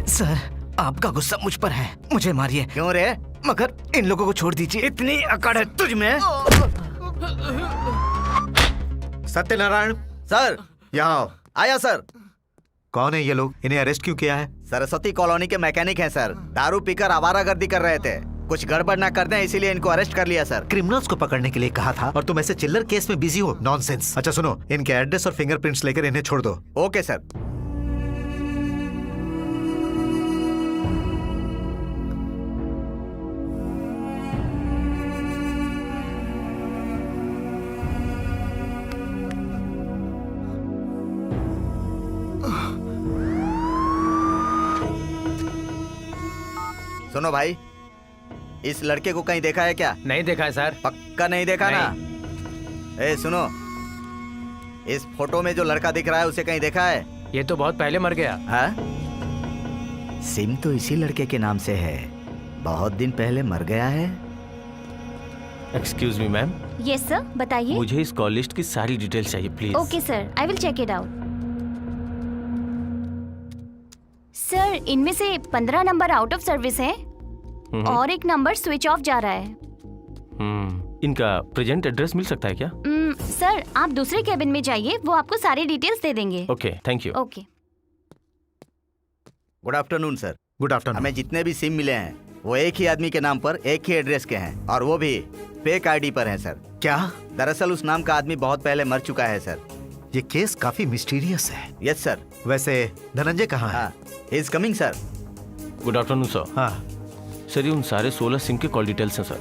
S9: सर, आपका गुस्सा मुझ पर है, मुझे मारिए।
S13: क्यों रे?
S9: मगर इन लोगों को छोड़ दीजिए।
S13: इतनी अकड़ है तुझ में?
S7: सत्यनारायण
S13: सर,
S7: यहाँ आओ।
S13: आया सर।
S7: कौन है ये लोग? इन्हें अरेस्ट क्यों किया है?
S13: सरस्वती कॉलोनी के मैकेनिक हैं सर। दारू पीकर आवारागर्दी कर रहे थे, कुछ गड़बड़ ना कर दें इसीलिए इनको अरेस्ट कर लिया सर।
S7: क्रिमिनल्स को पकड़ने के लिए कहा था और तुम ऐसे चिल्लर केस में बिजी हो। नॉनसेंस। अच्छा सुनो, इनके एड्रेस और फिंगरप्रिंट्स लेकर इन्हें छोड़ दो।
S13: Okay sir. सुनो भाई, इस लड़के को कहीं देखा है क्या?
S4: नहीं देखा है सर।
S13: पक्का नहीं देखा ना? ए सुनो, इस फोटो में जो लड़का दिख रहा है उसे कहीं देखा है?
S4: ये तो बहुत पहले मर गया।
S13: हाँ? सिम तो इसी लड़के के नाम से है, बहुत दिन पहले मर गया है।
S12: Excuse me ma'am.
S2: Yes sir, बताइए।
S12: मुझे इस कॉल लिस्ट की सारी डिटेल्स चाहिए please.
S2: Okay sir, I will check it out. Sir, इनमें से 15 नंबर आउट ऑफ सर्विस हैं और एक नंबर स्विच ऑफ जा रहा है।
S12: इनका प्रेजेंट एड्रेस मिल सकता है क्या?
S2: सर, आप दूसरे कैबिन में जाइए, वो आपको सारी डिटेल्स दे देंगे।
S12: Okay, thank you.
S2: Okay.
S13: Good afternoon sir.
S7: Good afternoon.
S13: हमें जितने भी सिम मिले हैं वो एक ही आदमी के नाम पर एक ही एड्रेस के हैं और वो भी फेक आईडी पर हैं सर।
S7: क्या?
S13: दरअसल उस नाम का आदमी बहुत पहले मर चुका है सर।
S7: ये केस काफी मिस्टीरियस है।
S13: Yes sir.
S7: वैसे धनंजय कहाँ है?
S13: He is coming sir.
S12: Good afternoon sir.
S7: हाँ
S12: सर, ये उन सारे 16 सिम के कॉल डिटेल्स हैं सर।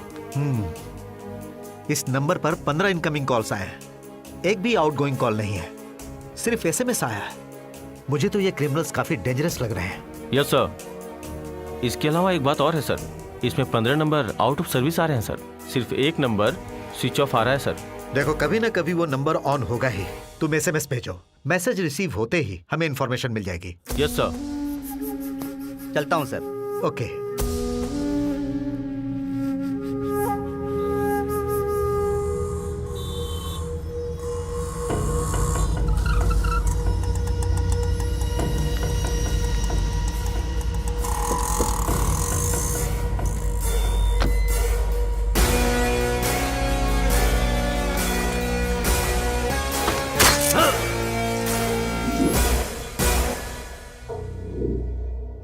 S7: इस नंबर पर 15 इनकमिंग कॉल्स आए हैं, एक भी आउटगोइंग कॉल नहीं है, सिर्फ एसएमएस आया है। मुझे तो ये क्रिमिनल्स काफी डेंजरस लग रहे हैं।
S12: Yes sir. इसके अलावा एक बात और है सर, इसमें 15 नंबर आउट ऑफ सर्विस आ रहे हैं सर, सिर्फ एक नंबर स्विच ऑफ आ रहा है सर।
S7: देखो, कभी ना कभी वो नंबर ऑन होगा ही। तुम एसएमएस भेजो, मैसेज रिसीव होते ही हमें इंफॉर्मेशन मिल जाएगी।
S12: Yes sir.
S13: चलता हूँ सर।
S7: ओके।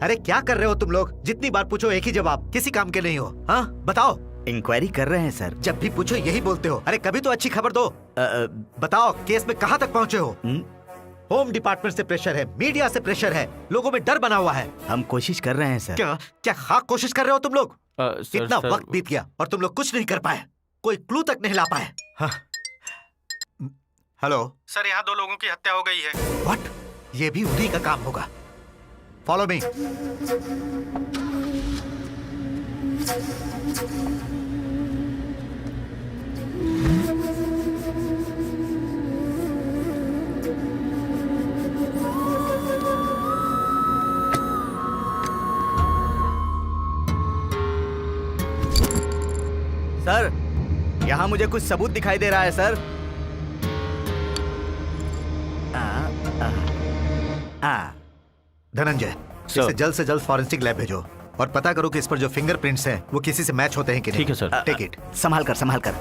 S7: अरे क्या कर रहे हो तुम लोग? जितनी बार पूछो एक ही जवाब, किसी काम के नहीं हो। हाँ बताओ।
S13: इंक्वायरी कर रहे हैं सर।
S7: जब भी पूछो यही बोलते हो। अरे कभी तो अच्छी खबर दो। बताओ, केस में कहाँ तक पहुँचे हो? होम डिपार्टमेंट से प्रेशर है, मीडिया से प्रेशर है, लोगों में डर बना हुआ है।
S13: हम कोशिश कर रहे हैं सर।
S7: क्या क्या खाक कोशिश कर रहे हो तुम लोग? इतना
S12: सर,
S7: वक्त बीत गया और तुम लोग कुछ नहीं कर पाए, कोई क्लू तक नहीं ला पाए। हाँ। हेलो
S16: सर, यहाँ 2 लोगों की हत्या हो गई है।
S7: व्हाट? ये भी उन्हीं का काम होगा। Follow me.
S13: सर, यहाँ मुझे कुछ सबूत दिखाई दे रहा है सर।
S7: धनंजय, इसे जल्द से जल्द फॉरेंसिक लैब भेजो और पता करो कि इस पर जो फिंगरप्रिंट्स हैं वो किसी से मैच होते हैं कि नहीं।
S12: ठीक है सर।
S7: Take it.
S13: संभाल कर, संभाल कर।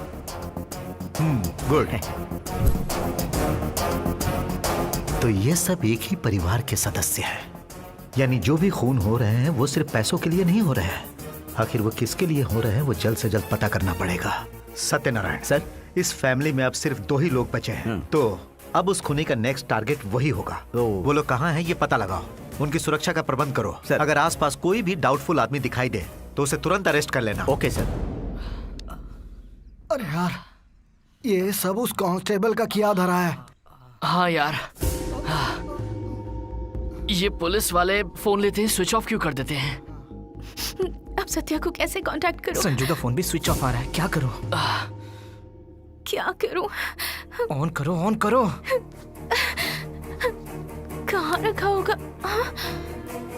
S7: गुड। तो ये सब एक ही परिवार के सदस्य हैं, यानी जो भी खून हो रहे हैं वो सिर्फ पैसों के लिए नहीं हो रहे हैं। आखिर वो किसके लिए हो रहे हैं वो जल्द से जल्द पता करना पड़ेगा। सत्यनारायण
S13: सर,
S7: इस फैमिली में अब सिर्फ 2 ही लोग बचे हैं, तो अब उस खूनी का नेक्स्ट टारगेट वही होगा। वो लोग कहाँ हैं ये पता लगाओ, उनकी सुरक्षा का प्रबंध करो। सर, अगर आसपास कोई भी डाउटफुल आदमी दिखाई दे तो उसे तुरंत अरेस्ट कर लेना।
S13: Okay sir.
S10: अरे यार, ये सब उस कांस्टेबल का किया धरा है।
S14: हाँ यार, ये पुलिस वाले फोन लेते हैं, स्विच ऑफ क्यों कर देते हैं?
S6: अब सत्या को कैसे कांटेक्ट करूं?
S9: संजू का फोन भी स्विच ऑफ आ रहा है, क्या करूं?
S6: क्या करूं?
S9: ऑन करो, ऑन करो।
S6: वहाँ रखा होगा। हाँ,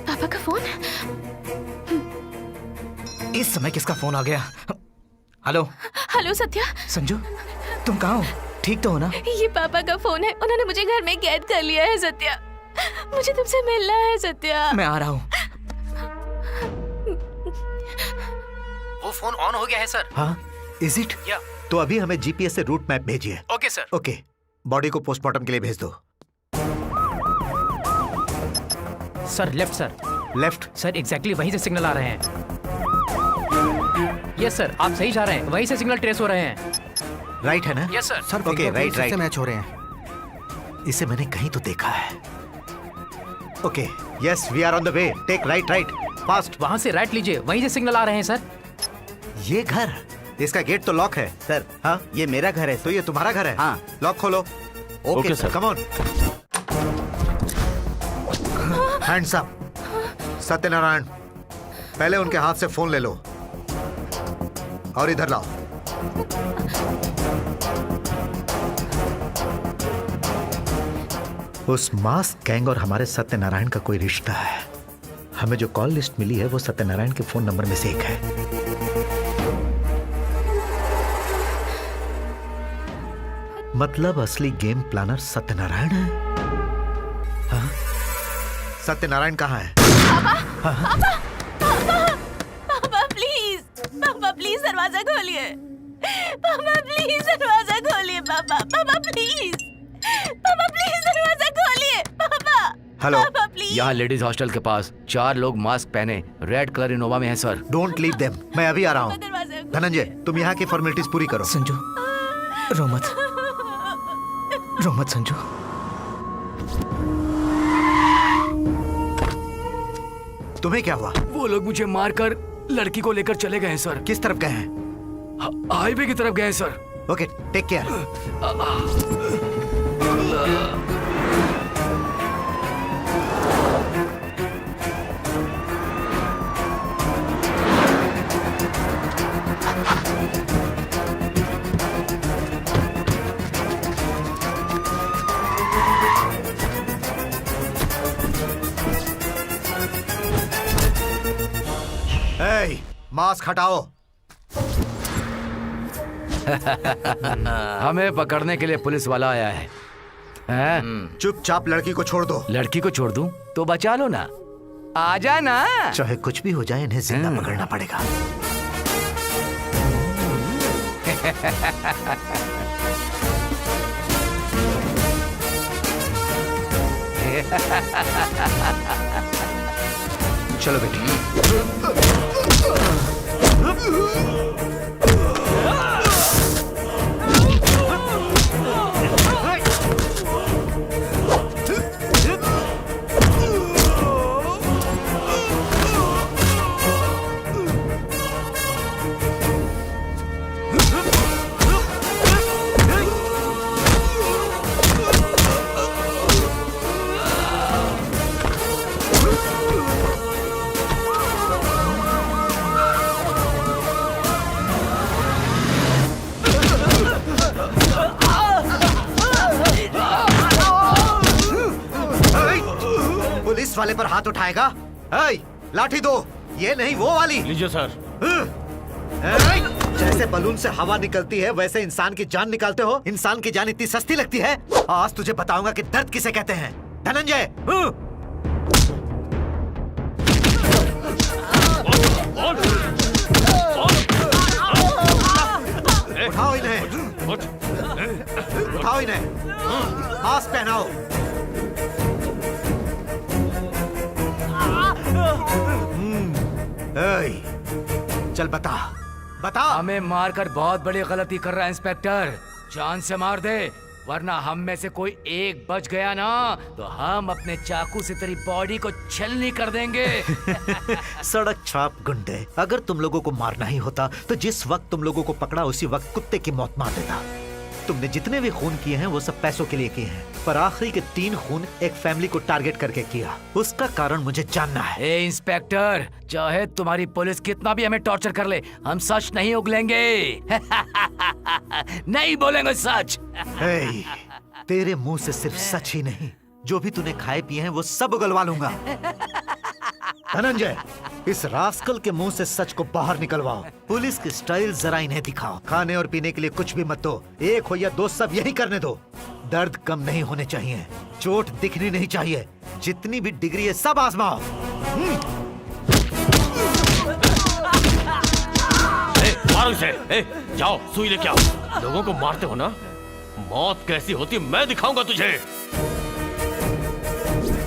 S6: पापा का फोन।
S9: इस समय किसका फोन आ गया? Hello
S6: hello Satya.
S9: संजू, तुम कहाँ हो? ठीक तो हो ना?
S6: ये पापा का फोन है, उन्होंने मुझे घर में कैद कर लिया है सत्या। मुझे तुमसे मिलना है सत्या।
S9: मैं आ रहा हूँ।
S4: वो फोन ऑन हो गया है सर।
S7: हाँ, इज इट?
S4: या।
S7: तो अभी हमें जीपीएस से रूट मैप भेजिए।
S4: Okay sir.
S7: ओके, बॉडी को पोस्टमार्टम के लिए भेज दो।
S4: Sir left sir.
S7: Left?
S4: Sir exactly वहीं से सिग्नल आ रहे हैं। यस सर, आप सही जा रहे हैं, वहीं से सिग्नल ट्रेस हो रहे हैं।
S7: राइट है ना?
S4: Yes sir.
S10: Sir
S7: okay, right right.
S10: Match हो रहे हैं।
S7: इसे मैंने कहीं तो देखा है। Okay, yes, we are on the way. Take right right, fast.
S4: वहाँ से राइट लीजिए, वहीं से सिग्नल आ रहे हैं सर।
S7: ये घर, इसका गेट तो लॉक है।
S13: सर,
S7: हाँ,
S13: ये मेरा घर है।
S7: तो ये तुम्हारा घर है?
S13: हाँ।
S7: लॉक खोलो। Okay sir, come on. Hands up. Satyanarayan, पहले उनके हाथ से फोन ले लो और इधर लाओ। उस मास्क गैंग और हमारे सत्यनारायण का कोई रिश्ता है। हमें जो कॉल लिस्ट मिली है वो सत्यनारायण के फोन नंबर में से एक है। मतलब असली गेम प्लानर सत्यनारायण है। हाँ? सत्यनारायण कहाँ है?
S6: पापा प्लीज, पापा प्लीज दरवाजा खोलिए। पापा प्लीज दरवाजा खोलिए। पापा, पापा प्लीज, पापा प्लीज दरवाजा खोलिए। पापा,
S7: हेलो,
S6: पापा प्लीज।
S1: यहाँ लेडीज हॉस्टल के पास 4 लोग मास्क पहने रेड कलर इनोवा में हैं सर।
S7: डोंट लीव देम, मैं अभी आ रहा हूँ। धनंजय, तुम यहाँ की फॉर्मेलिटीज पूरी करो।
S9: संजू, रो मत, रो मत संजू।
S7: तुम्हें क्या हुआ?
S1: वो लोग मुझे मारकर लड़की को लेकर चले गए हैं सर।
S7: किस तरफ गए हैं?
S1: हाईवे की तरफ गए हैं sir.
S7: Okay, take care. Mask हटाओ।
S1: हमें पकड़ने के लिए पुलिस वाला आया है।
S7: चुपचाप लड़की को छोड़ दो।
S1: लड़की को छोड़ दूं तो बचा लो ना, आ जाना।
S7: चाहे कुछ भी हो जाए, इन्हें जिंदा पकड़ना पड़ेगा। चलो बेटी। पुलिस वाले पर हाथ उठाएगा? लाठी दो। ये नहीं, वो वाली।
S12: लीजिए सर।
S7: जैसे बलून से हवा निकलती है वैसे इंसान की जान निकालते हो। इंसान की जान इतनी सस्ती लगती है? आज तुझे बताऊंगा कि दर्द किसे कहते हैं। धनंजय, उठाओ इन्हें, उठाओ इन्हें, मास्क पहनाओ। चल बता, बता।
S1: हमें मारकर बहुत बड़ी गलती कर रहा है इंस्पेक्टर। जान से मार दे, वरना हम में से कोई एक बच गया ना तो हम अपने चाकू से तेरी बॉडी को छलनी कर देंगे।
S7: सड़क छाप गुंडे, अगर तुम लोगों को मारना ही होता तो जिस वक्त तुम लोगों को पकड़ा उसी वक्त कुत्ते की मौत मार देता। तुमने जितने भी खून किए हैं वो सब पैसों के लिए किए हैं, पर आखिरी के 3 खून एक फैमिली को टारगेट करके किया। उसका कारण मुझे जानना है।
S1: ए इंस्पेक्टर, चाहे तुम्हारी पुलिस कितना भी हमें टॉर्चर कर ले, हम सच नहीं उगलेंगे। नहीं बोलेंगे सच।
S7: तेरे मुंह से सिर्फ सच ही नहीं जो भी तूने खाए पिए हैं वो सब उगलवा लूंगा। धनंजय, इस रास्कल के मुंह से सच को बाहर निकलवाओ। पुलिस की स्टाइल जरा इन्हें दिखाओ। खाने और पीने के लिए कुछ भी मत दो, एक हो या दो, सब यही करने दो। दर्द कम नहीं होने चाहिए, चोट दिखनी नहीं चाहिए। जितनी भी डिग्री है सब आजमाओ।
S12: मारो इसे। जाओ सुई लेके आओ। लोगों को मारते हो ना, मौत कैसी होती मैं दिखाऊंगा तुझे।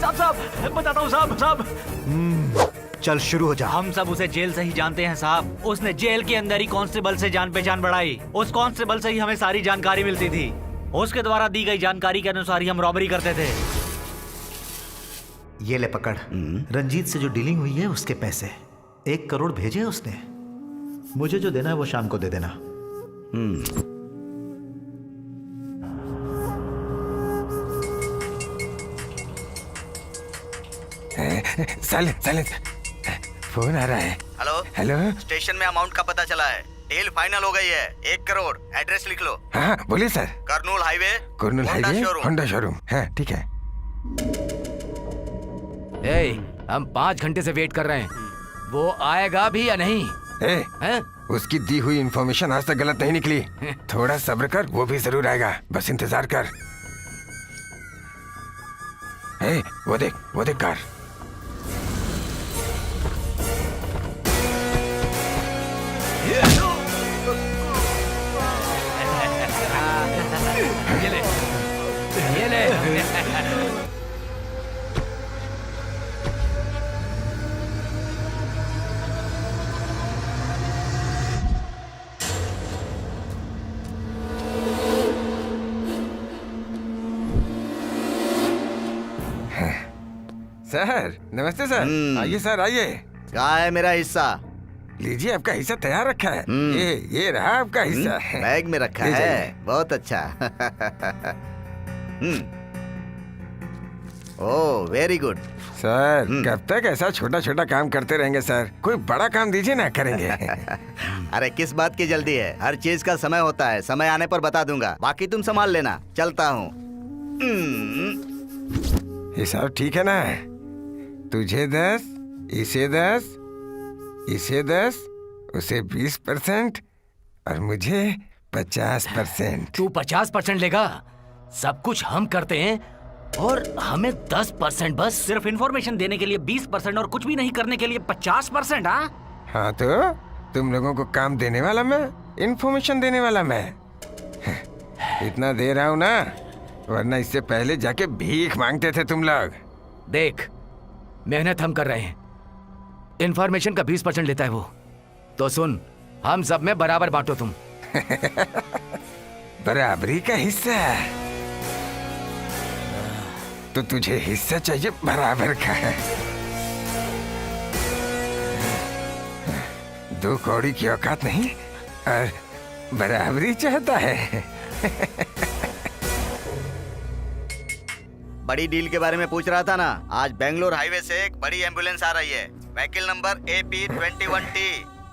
S9: साहब बताता हूँ साहब।
S7: चल शुरू हो जा।
S9: हम सब उसे जेल से ही जानते हैं साहब। उसने जेल के अंदर ही कांस्टेबल से जान पहचान बढ़ाई। उस कांस्टेबल से ही हमें सारी जानकारी मिलती थी। उसके द्वारा दी गई जानकारी के अनुसार ही हम रॉबरी करते थे।
S7: ये ले पकड़। रंजीत से जो डीलिंग हुई है उसके पैसे 1 करोड़ भेजे उसने। मुझे जो देना है वो शाम को दे देना।
S11: साइलेंस, फोन आ रहा है।
S13: हेलो
S11: हेलो,
S13: स्टेशन में अमाउंट का पता चला है। डील फाइनल हो गई है। 1 करोड़। एड्रेस लिख लो।
S11: हाँ बोलिए sir.
S13: Kurnool highway,
S11: Honda showroom. हाँ ठीक है।
S1: हम 5 घंटे से वेट कर रहे हैं, वो आएगा भी या नहीं?
S11: उसकी दी हुई इंफॉर्मेशन आज तक गलत नहीं निकली। थोड़ा सब्र कर, वो भी जरूर आएगा, बस इंतजार कर। वो देख कार।
S1: ये ले।
S11: सर नमस्ते सर। आइए सर आइए।
S13: कहाँ है मेरा हिस्सा?
S11: लीजिए आपका हिस्सा तैयार रखा है। ये रहा आपका हिस्सा।
S13: बैग में रखा है। बहुत अच्छा। Oh very good.
S11: सर कब तक ऐसा छोटा छोटा काम करते रहेंगे सर? कोई बड़ा काम दीजिए ना, करेंगे।
S13: अरे किस बात की जल्दी है? हर चीज का समय होता है, समय आने पर बता दूंगा। बाकी तुम संभाल लेना, चलता हूँ।
S11: हिसाब ठीक है ना? तुझे 10, इसे 10, इसे 10, उसे 20% और मुझे 50%।
S1: तू 50% लेगा? सब कुछ हम करते हैं और हमें 10% बस?
S9: सिर्फ इंफॉर्मेशन देने के लिए 20% और कुछ भी नहीं करने के लिए 50%?
S11: हाँ तो तुम लोगों को काम देने वाला मैं, इंफॉर्मेशन देने वाला मैं। इतना दे रहा हूँ ना, वरना इससे पहले जाके भीख मांगते थे तुम लोग।
S1: देख, मेहनत हम कर रहे हैं, इंफॉर्मेशन का 20% लेता है वो। तो सुन, हम सब में बराबर बांटो तुम।
S11: बराबरी का हिस्सा? तो तुझे हिस्सा चाहिए बराबर का। 2 कौड़ी की औकात नहीं और बराबरी चाहता है।
S13: बड़ी डील के बारे में पूछ रहा था ना। आज बेंगलोर हाईवे से एक बड़ी एम्बुलेंस आ रही है। Vehicle number AP21T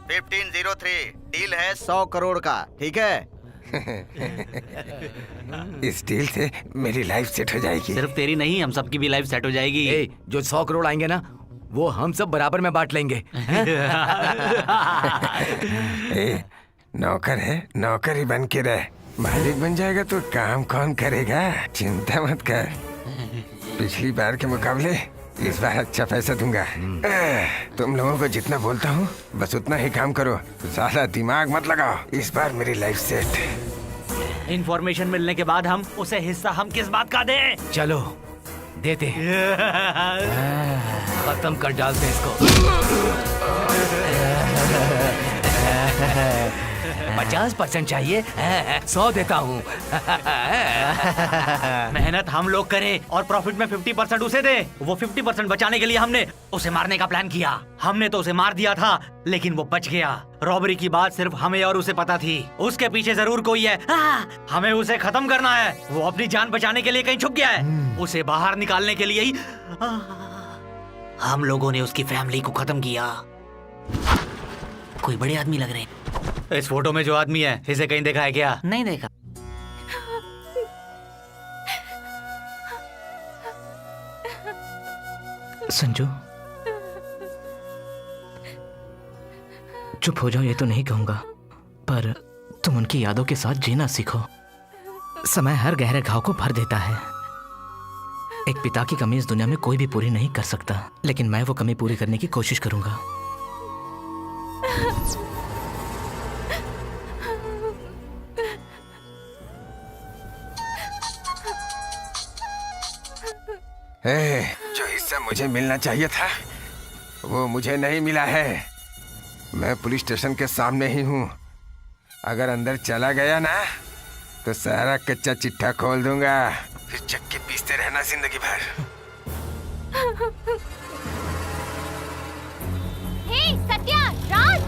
S13: 1503। डील है 100 करोड़ का, ठीक है?
S11: इस डील से मेरी लाइफ सेट हो जाएगी।
S9: सिर्फ तेरी नहीं, हम सबकी भी लाइफ सेट हो जाएगी।
S1: जो 100 करोड़ आएंगे ना, वो हम सब बराबर में बांट लेंगे।
S11: नौकर है, नौकर ही बन के रह। मालिक बन जाएगा तो काम कौन करेगा? चिंता मत कर। पिछली बार के मुकाबले इस बार अच्छा पैसा दूंगा। तुम लोगों को जितना बोलता हूँ बस उतना ही काम करो, ज्यादा दिमाग मत लगाओ। इस बार मेरी लाइफ सेट।
S9: इंफॉर्मेशन मिलने के बाद हम उसे हिस्सा हम किस बात का दें?
S1: चलो देते हैं। खत्म कर डालते इसको। 50% चाहिए, 100 देता हूँ।
S9: मेहनत हम लोग करें और प्रॉफिट में 50% उसे दे। वो 50% बचाने के लिए हमने उसे मारने का प्लान किया। हमने तो उसे मार दिया था, लेकिन वो बच गया। रॉबरी की बात सिर्फ हमें और उसे पता थी। उसके पीछे जरूर कोई है। हमें उसे खत्म करना है। वो अपनी जान बचाने के लिए कहीं छुप गया है। उसे बाहर निकालने के लिए ही हम लोगों ने उसकी फैमिली को खत्म किया। कोई बड़े आदमी लग रहे हैं। इस फोटो में जो आदमी है, इसे कहीं देखा है क्या? नहीं देखा। संजू, चुप हो जाओ ये तो नहीं कहूंगा, पर तुम उनकी यादों के साथ जीना सीखो। समय हर गहरे घाव को भर देता है। एक पिता की कमी इस दुनिया में कोई भी पूरी नहीं कर सकता, लेकिन मैं वो कमी पूरी करने की कोशिश करूंगा।
S11: जो हिस्सा मुझे मिलना चाहिए था वो मुझे नहीं मिला है। मैं पुलिस स्टेशन के सामने ही हूँ। अगर अंदर चला गया ना तो सारा कच्चा चिट्ठा खोल दूंगा, फिर चक्की पीसते रहना जिंदगी भर।
S2: हे सत्या, राज,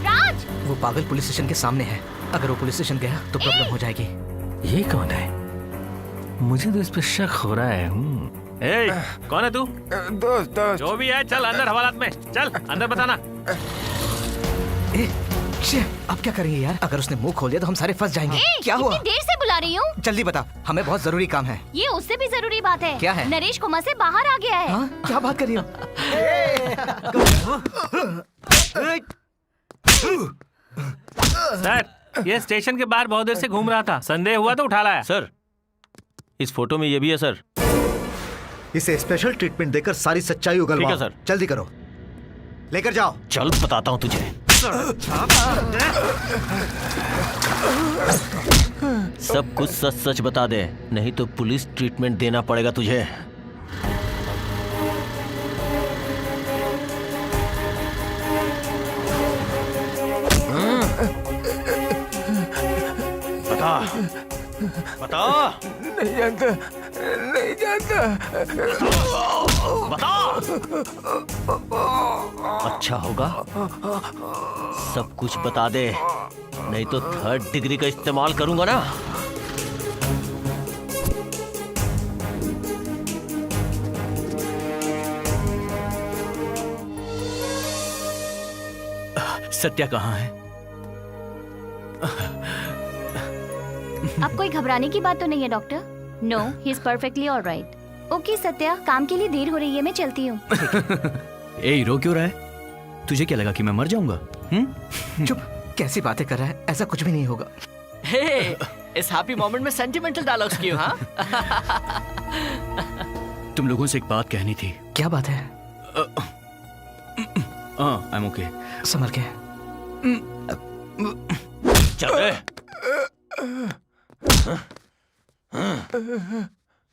S2: राज।
S9: वो पागल पुलिस स्टेशन के सामने है। अगर वो पुलिस स्टेशन गया तो प्रॉब्लम हो जाएगी।
S12: ये कौन है? मुझे तो इस पे शक हो रहा है। कौन है तू?
S11: दोस्त।
S12: जो भी है चल अंदर हवालात में, चल अंदर बताना।
S9: अब क्या करेंगे यार? अगर उसने मुंह खोल दिया तो हम सारे फंस जाएंगे। क्या हुआ?
S2: इतनी देर से बुला रही हूँ।
S9: जल्दी बता, हमें बहुत जरूरी काम है।
S2: ये उससे भी जरूरी बात है।
S9: क्या है?
S2: नरेश कोमा से बाहर आ गया है।
S9: क्या बात कर रही हो?
S12: सर, ये स्टेशन के बाहर बहुत देर से घूम रहा था, संदेह हुआ तो उठा लाया। सर, इस फोटो में ये भी है सर।
S7: इसे स्पेशल ट्रीटमेंट देकर सारी सच्चाई उगलवाओ।
S12: ठीक है सर।
S7: जल्दी करो, लेकर जाओ।
S12: चल बताता हूँ तुझे। सब कुछ सच सच बता दे, नहीं तो पुलिस ट्रीटमेंट देना पड़ेगा तुझे। बता बता।
S11: नहीं जानता, नहीं जानता।
S12: बता। अच्छा होगा सब कुछ बता दे, नहीं तो 3rd डिग्री का इस्तेमाल करूंगा ना।
S14: सत्या कहाँ है?
S2: अब कोई घबराने की बात तो नहीं है doctor. No, he is perfectly alright. Okay Satya, काम के लिए देर हो रही है, मैं चलती हूँ।
S14: ए, रो क्यों रहा है? तुझे क्या लगा कि मैं मर जाऊंगा?
S9: चुप, कैसी बातें कर रहा है? ऐसा कुछ भी नहीं होगा।
S5: हे, इस हैप्पी मोमेंट में सेंटिमेंटल डायलॉग्स क्यों? हाँ?
S14: तुम लोगों से एक बात कहनी थी।
S9: क्या बात है?
S14: I M okay.
S9: संभल के।
S12: चल रे।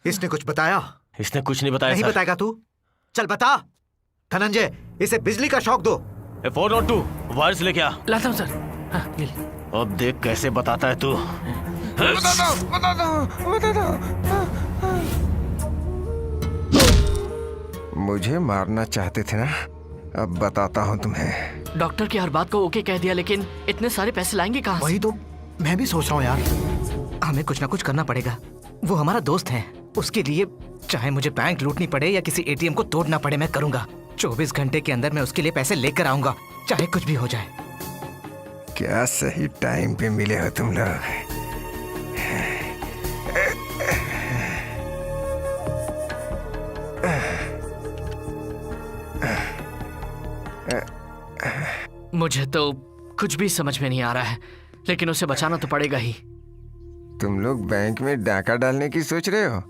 S7: इसने कुछ बताया?
S12: इसने कुछ नहीं बताया।
S7: नहीं
S12: सर।
S7: बताएगा तू? चल बता। धनंजय, इसे बिजली का शॉक दो।
S12: 402 वायर्स लेके आ।
S14: लाता हूँ सर।
S12: अब देख कैसे बताता है तू।
S11: बता दो। मुझे मारना चाहते थे ना, अब बताता हूँ तुम्हें।
S5: डॉक्टर की हर बात को ओके कह दिया, लेकिन इतने सारे पैसे लाएंगे कहाँ से?
S10: वही तो मैं भी सोच रहा हूँ यार।
S9: हमें कुछ ना कुछ करना पड़ेगा। वो हमारा दोस्त है, उसके लिए चाहे मुझे बैंक लूटनी पड़े या किसी एटीएम को तोड़ना पड़े, मैं करूंगा। 24 घंटे के अंदर मैं उसके लिए पैसे लेकर आऊंगा, चाहे कुछ भी हो जाए।
S11: क्या सही टाइम पे मिले हो तुम लोग।
S5: मुझे तो कुछ भी समझ में नहीं आ रहा है, लेकिन उसे बचाना तो पड़ेगा ही।
S11: तुम लोग बैंक में डाका डालने की सोच रहे हो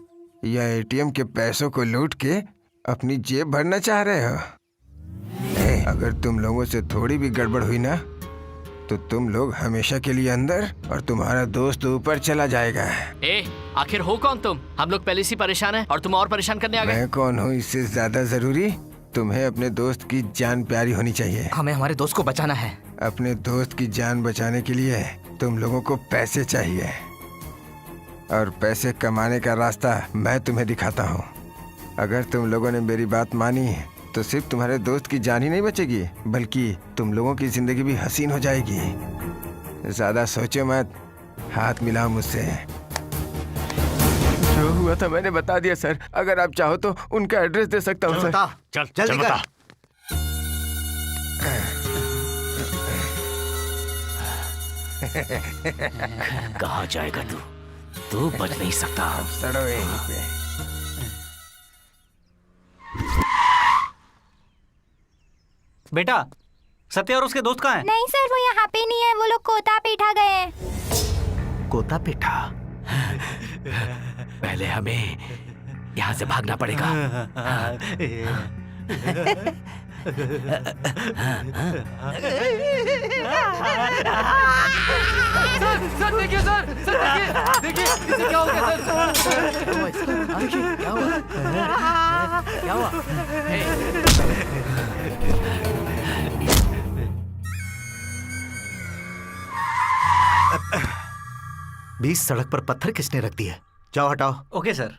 S11: या एटीएम के पैसों को लूट के अपनी जेब भरना चाह रहे हो? अगर तुम लोगों से थोड़ी भी गड़बड़ हुई ना तो तुम लोग हमेशा के लिए अंदर और तुम्हारा दोस्त ऊपर चला जाएगा।
S5: आखिर हो कौन तुम? हम लोग पहले से परेशान हैं और तुम और परेशान करने आ गए।
S11: मैं कौन हूँ इससे ज्यादा जरूरी तुम्हें अपने दोस्त की जान प्यारी होनी चाहिए।
S9: हमें हमारे दोस्त को बचाना है।
S11: अपने दोस्त की जान बचाने के लिए तुम लोगों को पैसे चाहिए, और पैसे कमाने का रास्ता मैं तुम्हें दिखाता हूँ। अगर तुम लोगों ने मेरी बात मानी तो सिर्फ तुम्हारे दोस्त की जान ही नहीं बचेगी, बल्कि तुम लोगों की जिंदगी भी हसीन हो जाएगी। ज्यादा सोचो मत, हाथ मिलाओ मुझसे। जो हुआ था मैंने बता दिया सर। अगर आप चाहो तो उनका एड्रेस दे सकता हूँ सर।
S12: चल
S7: जल्दी कर।
S12: कहाँ जाएगा तू बच नहीं सकता।
S11: सड़ो यहीं पे।
S16: बेटा सत्य और उसके दोस्त कहाँ हैं?
S15: नहीं सर, वो यहाँ पे नहीं है, वो लोग कोता पीठा गए हैं।
S1: कोता पिठा। पहले हमें यहाँ से भागना पड़ेगा।
S5: सर देखिए सर देखिए इसे क्या हो गया सर? देखिए क्या हुआ? क्या हुआ?
S7: 20 सड़क पर पत्थर किसने रख दिए? जाओ हटाओ।
S16: Okay sir.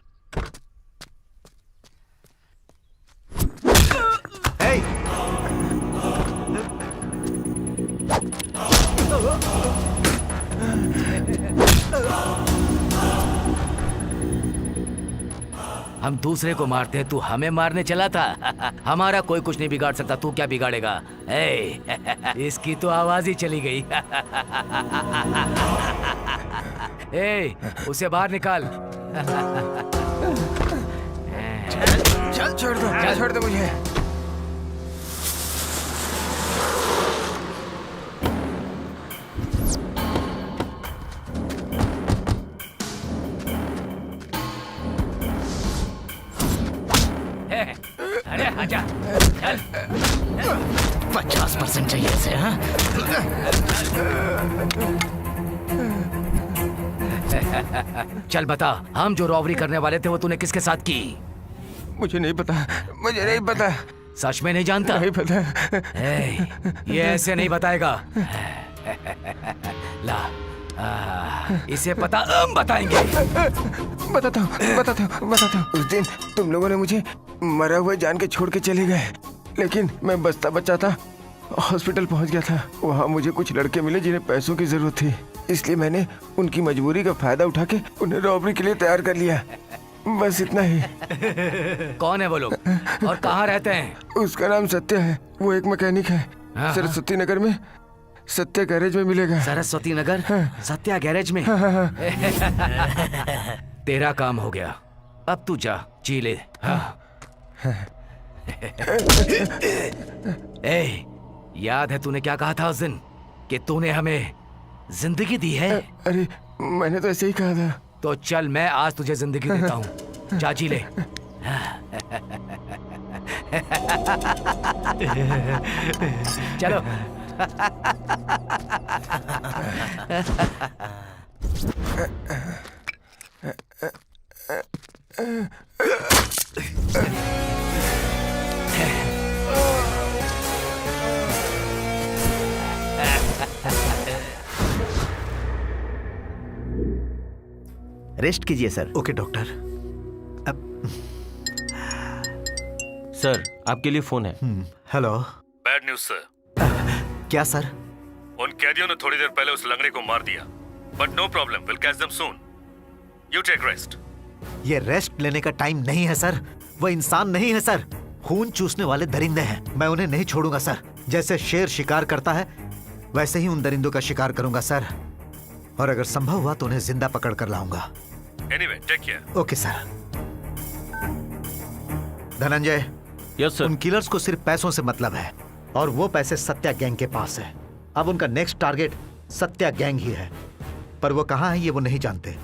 S1: हम दूसरे को मारते हैं, तू हमें मारने चला था। हमारा कोई कुछ नहीं बिगाड़ सकता, तू क्या बिगाड़ेगा? इसकी तो आवाज ही चली गई। उसे बाहर निकाल।
S11: चल छोड़ दो मुझे।
S1: अरे आजा, चल।
S5: 50% चाहिए इसे, हाँ?
S1: चल बता, हम जो रॉबरी करने वाले थे वो तूने किसके साथ की?
S11: मुझे नहीं पता।
S1: सच में नहीं जानता?
S11: नहीं पता।
S1: ये ऐसे नहीं बताएगा। ला, इसे पता, हम बताएंगे।
S11: बताता हूँ। उस दिन तुम लोगों ने मुझे मरा हुआ जान के छोड़ के चले गए, लेकिन मैं बचता बचाता हॉस्पिटल पहुंच गया था। वहाँ मुझे कुछ लड़के मिले जिन्हें पैसों की जरूरत थी, इसलिए मैंने उनकी मजबूरी का फायदा उठा के उन्हें रॉबरी के लिए तैयार कर लिया। बस इतना ही।
S1: कौन है वो लोग और कहाँ रहते हैं?
S11: उसका नाम सत्य है, वो एक मैकेनिक है। सरस्वती नगर में सत्या गैरेज में मिलेगा।
S1: सरस्वती नगर? सत्या गैरेज में? तेरा काम हो गया, अब तू जा, जी ले। याद है तूने क्या कहा था उस दिन कि तूने हमें जिंदगी दी है?
S11: अरे मैंने तो ऐसे ही कहा था।
S1: तो चल, मैं आज तुझे जिंदगी देता हूँ, जा जी ले। चलो।
S13: रेस्ट कीजिए सर।
S7: Okay doctor.
S12: सर आपके लिए फोन है।
S7: हेलो।
S8: Bad news sir.
S7: क्या सर?
S8: उन कैदियों ने थोड़ी देर पहले उस लंगड़े को मार दिया, but no problem, will catch them soon. You take rest.
S7: ये रेस्ट लेने का टाइम नहीं है सर, वो इंसान नहीं है सर, खून चूसने वाले दरिंदे हैं। मैं उन्हें नहीं छोड़ूंगा सर। जैसे शेर शिकार करता है वैसे ही उन दरिंदों का शिकार करूंगा सर, और अगर संभव हुआ तो उन्हें जिंदा पकड़ कर लाऊंगा।
S8: Anyway, take care.
S7: Okay sir. Dhananjay.
S12: Yes sir.
S7: उन किलर्स को सिर्फ पैसों से मतलब है, और वो पैसे सत्या गैंग के पास है। अब उनका नेक्स्ट टारगेट सत्या गैंग ही है, पर वो कहाँ है ये वो नहीं जानते।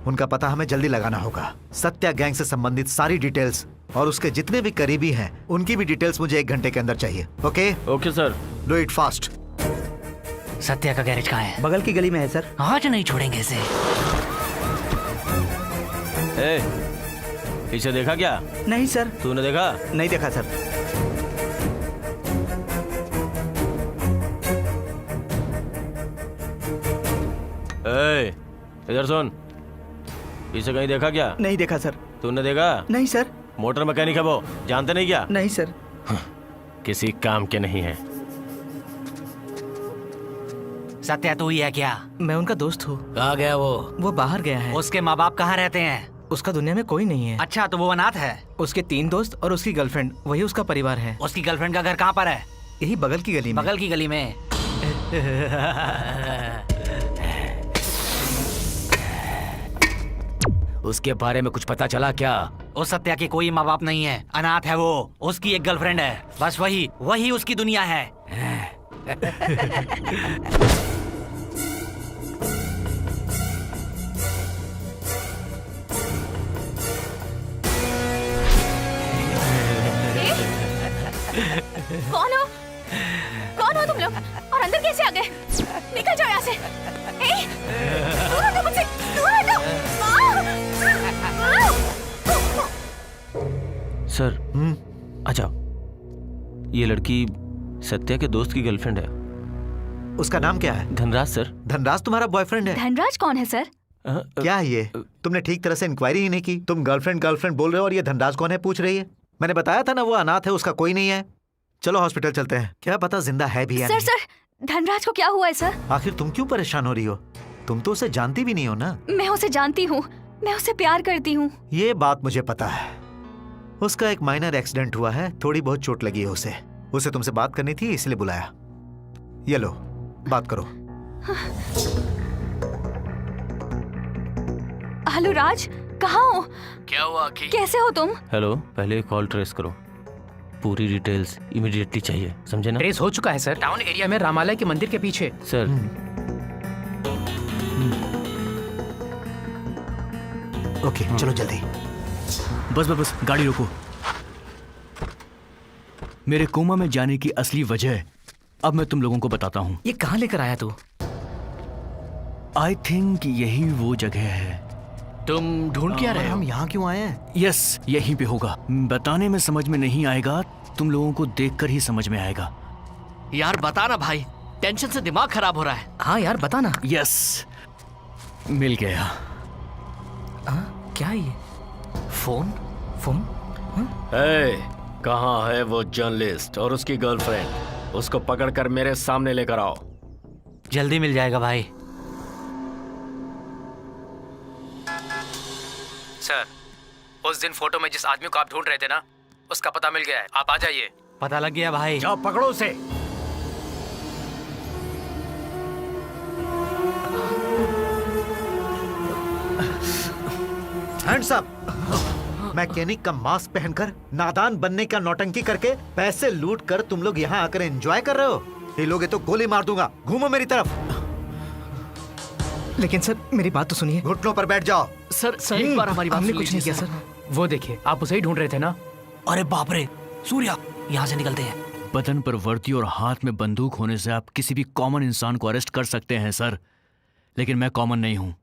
S7: उनका पता हमें जल्दी लगाना होगा। सत्या गैंग से संबंधित सारी डिटेल्स और उसके जितने भी करीबी हैं उनकी भी डिटेल्स मुझे 1 घंटे के अंदर चाहिए। Okay?
S12: Okay sir.
S7: Do it fast.
S5: Satya का गैरेज कहाँ है?
S16: बगल की गली में है सर।
S5: आज नहीं छोड़ेंगे इसे।
S12: इसे देखा क्या?
S16: नहीं सर।
S12: तूने देखा?
S16: नहीं देखा सर।
S12: इधर सुन, इसे कहीं देखा क्या?
S16: नहीं देखा सर।
S12: तूने देखा?
S16: नहीं सर।
S12: मोटर मैकेनिक है वो, जानते नहीं क्या?
S16: नहीं सर।
S12: किसी काम के नहीं है।
S5: सत्या तू ही है क्या?
S9: मैं उनका दोस्त हूँ।
S5: कहाँ गया वो?
S9: वो बाहर गया है।
S5: उसके माँ बाप कहाँ रहते हैं?
S9: उसका दुनिया में कोई नहीं है।
S5: अच्छा, तो वो अनाथ है?
S9: उसके 3 दोस्त और उसकी गर्लफ्रेंड, वही उसका परिवार है।
S5: उसकी गर्लफ्रेंड का घर कहाँ पर है?
S9: यही बगल की गली में।
S5: बगल की गली में।
S1: उसके बारे में कुछ पता चला क्या?
S16: उस सत्या के कोई माँ बाप नहीं है, अनाथ है वो। उसकी एक गर्लफ्रेंड है, बस वही उसकी दुनिया है।
S6: कौन हो तुम लोग और अंदर कैसे आ गए? निकल जाओ यहाँ से। दूर हटो मुझसे, दूर हटो।
S12: सर आ जाओ। ये लड़की सत्या के दोस्त की गर्लफ्रेंड है।
S7: उसका नाम क्या है?
S12: धनराज सर।
S7: धनराज तुम्हारा बॉयफ्रेंड है?
S6: धनराज कौन है सर?
S7: क्या है ये? तुमने ठीक तरह से इंक्वायरी ही नहीं की। तुम गर्लफ्रेंड बोल रहे हो और ये धनराज कौन है पूछ रही है। मैंने बताया था ना वो अनाथ है, उसका कोई नहीं है। चलो हॉस्पिटल चलते हैं, क्या पता जिंदा है भी या
S6: नहीं। सर धनराज को क्या हुआ है सर?
S7: आखिर तुम क्यों परेशान हो रही हो? तुम तो उसे जानती भी नहीं हो ना।
S6: मैं उसे जानती हूँ, मैं उसे प्यार करती हूँ।
S7: ये बात मुझे पता है। उसका एक माइनर एक्सीडेंट हुआ है, थोड़ी बहुत चोट लगी है उसे तुमसे बात करनी थी इसलिए बुलाया। ये लो बात करो।
S6: हेलो राज, कहाँ हो?
S14: क्या हुआ आखिर?
S6: कैसे हो तुम?
S12: हेलो, पहले कॉल ट्रेस करो, पूरी डिटेल्स इमीडिएटली चाहिए, समझे ना?
S4: ट्रेस हो चुका है सर, टाउन एरिया में रामालय के मंदिर के पीछे।
S12: सर
S7: ओके चलो जल्दी।
S14: बस गाड़ी रोको। मेरे कोमा में जाने की असली वजह अब मैं तुम लोगों को बताता हूँ।
S9: ये कहाँ लेकर आया तू?
S14: आई थिंक यही वो जगह है।
S5: तुम ढूंढ क्या रहे हो?
S10: हम यहाँ क्यों आए हैं?
S14: यस, यहीं पे होगा। बताने में समझ में नहीं आएगा, तुम लोगों को देखकर ही समझ में आएगा।
S5: यार बता ना भाई, टेंशन से दिमाग खराब हो रहा है।
S9: हाँ यार बता ना।
S14: यस, मिल गया।
S9: क्या ये? फोन?
S3: कहाँ है वो जर्नलिस्ट और उसकी गर्लफ्रेंड? उसको पकड़कर मेरे सामने लेकर आओ।
S16: जल्दी मिल जाएगा भाई।
S4: सर, उस दिन फोटो में जिस आदमी को आप ढूंढ रहे थे ना, उसका पता मिल गया है, आप आ जाइए।
S16: पता लग गया भाई।
S3: जाओ पकड़ो उसे।
S7: Hands up. मैकेनिक का मास्क पहनकर नादान बनने का नौटंकी करके पैसे लूट कर तुम लोग यहाँ आकर एंजॉय कर रहे हो। ये लोग तो गोली मार दूंगा, घूमो मेरी तरफ।
S9: लेकिन सर मेरी बात तो सुनिए।
S7: घुटनों पर बैठ जाओ।
S5: सर एक बार हमारी बात
S9: हमने
S5: सुन
S9: कुछ नहीं
S5: लीजिए
S9: किया
S5: सर।
S9: सर।
S4: वो देखिए, आप उसे ही ढूंढ रहे थे ना?
S16: अरे बाप रे, सूर्या, यहाँ से निकलते हैं।
S14: बदन पर वर्दी और हाथ में बंदूक होने से आप किसी भी कॉमन इंसान को अरेस्ट कर सकते हैं सर, लेकिन मैं कॉमन नहीं हूँ।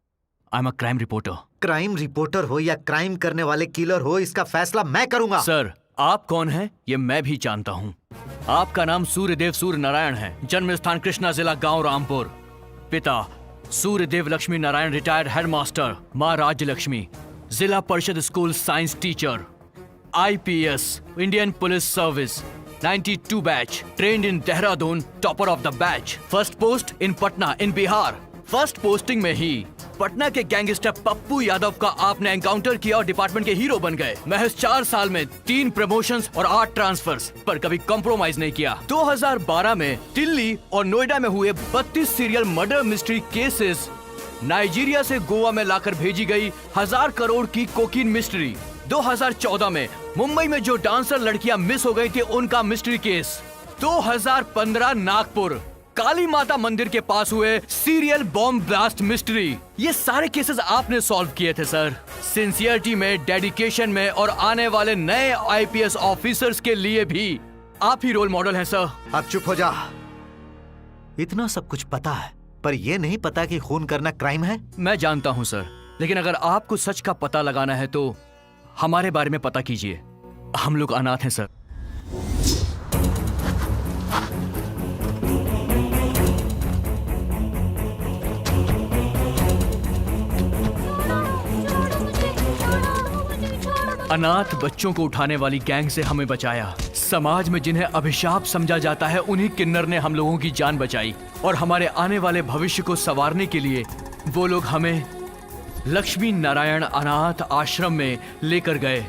S14: I am a crime reporter.
S7: Crime reporter हो या क्राइम करने वाले किलर हो, इसका फैसला मैं करूंगा।
S14: सर आप कौन हैं ये मैं भी जानता हूँ। आपका नाम सूर्यदेव सूर्य नारायण है, जन्म स्थान कृष्णा जिला गांव रामपुर, पिता सूर्यदेव लक्ष्मी नारायण रिटायर्ड हेडमास्टर, माँ राज्य लक्ष्मी, जिला परिषद school science teacher, IPS Indian police service 92 batch, trained in Dehradun, topper of the batch, first post in Patna in Bihar. First posting में ही पटना के गैंगस्टर पप्पू यादव का आपने एनकाउंटर किया और डिपार्टमेंट के हीरो बन गए। महज 4 साल में 3 प्रमोशंस और 8 ट्रांसफर्स, पर कभी कॉम्प्रोमाइज नहीं किया। 2012 में दिल्ली और नोएडा में हुए 32 serial murder mystery cases, Nigeria से गोवा में लाकर भेजी गई 1000 करोड़ की कोकीन मिस्ट्री, 2014 में मुंबई में जो डांसर लड़कियां मिस हो गई थी उनका मिस्ट्री केस, 2015 नागपुर काली माता मंदिर के पास हुए सीरियल बॉम्ब ब्लास्ट मिस्ट्री। ये सारे केसेस आपने सॉल्व किए थे सर। सिंसियरिटी में, डेडिकेशन में और आने वाले नए IPS ऑफिसर्स के लिए भी आप ही रोल मॉडल हैं सर।
S7: अब चुप हो जा। इतना सब कुछ पता है, पर यह नहीं पता कि खून करना क्राइम है।
S14: मैं जानता हूं सर, लेकिन अगर आपको सच का पता लगाना है तो हमारे बारे में पता कीजिए। हम लोग अनाथ हैं सर। अनाथ बच्चों को उठाने वाली गैंग से हमें बचाया। समाज में जिन्हें अभिशाप समझा जाता है, उन्हीं किन्नर ने हम लोगों की जान बचाई और हमारे आने वाले भविष्य को संवारने के लिए वो लोग हमें लक्ष्मी नारायण अनाथ आश्रम में लेकर गए।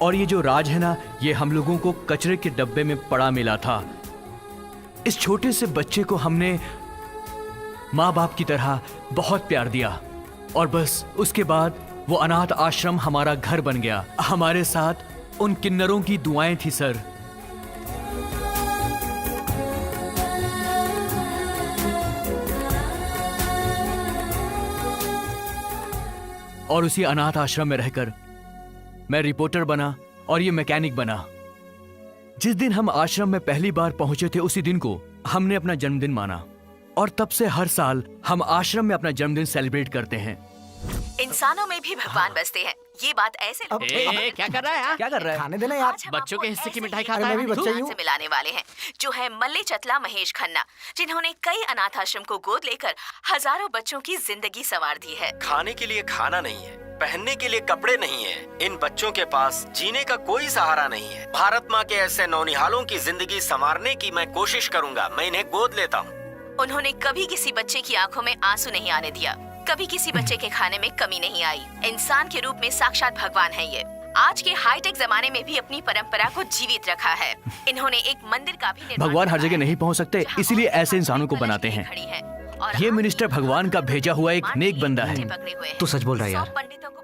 S14: और ये जो राज है ना, ये हम लोगों को कचरे के डब्बे में पड़ा मिला था। इस छोटे से बच्चे को हमने माँ बाप की तरह बहुत प्यार दिया और बस उसके बाद
S17: वो अनाथ आश्रम हमारा घर बन गया। हमारे साथ उन किन्नरों की दुआएं थी सर। और उसी अनाथ आश्रम में रहकर मैं रिपोर्टर बना और ये मैकेनिक बना। जिस दिन हम आश्रम में पहली बार पहुंचे थे उसी दिन को हमने अपना जन्मदिन माना और तब से हर साल हम आश्रम में अपना जन्मदिन सेलिब्रेट करते हैं।
S18: इंसानों में भी भगवान बसते हैं, ये बात ऐसे
S14: क्या कर रहा है यार?
S10: क्या कर रहा है? खाने देना यार।
S14: बच्चों के हिस्से की मिठाई खाता
S10: अरे
S14: है।
S10: मैं भी बच्चा ही हूँ।
S18: से मिलाने वाले हैं जो है मल्ले चतला महेश खन्ना, जिन्होंने कई अनाथ आश्रम को गोद लेकर हजारों बच्चों की जिंदगी संवार दी है।
S3: खाने के लिए खाना नहीं है, पहनने के लिए कपड़े नहीं है, इन बच्चों के पास जीने का कोई सहारा नहीं है। भारत माँ के ऐसे नौनिहालों की जिंदगी संवारने की मैं कोशिश करूँगा। मैं इन्हें गोद लेता हूँ।
S18: उन्होंने कभी किसी बच्चे की आंखों में आंसू नहीं आने दिया, कभी किसी बच्चे के खाने में कमी नहीं आई। इंसान के रूप में साक्षात भगवान है ये। आज के हाईटेक जमाने में भी अपनी परंपरा को जीवित रखा है। इन्होंने एक मंदिर का भी निर्माण
S17: भगवान हर जगह नहीं पहुंच सकते, इसीलिए ऐसे इंसानों को बनाते हैं। ये मिनिस्टर भगवान का भेजा हुआ एक नेक बंदा है।
S9: तू सच बोल रहा है यार।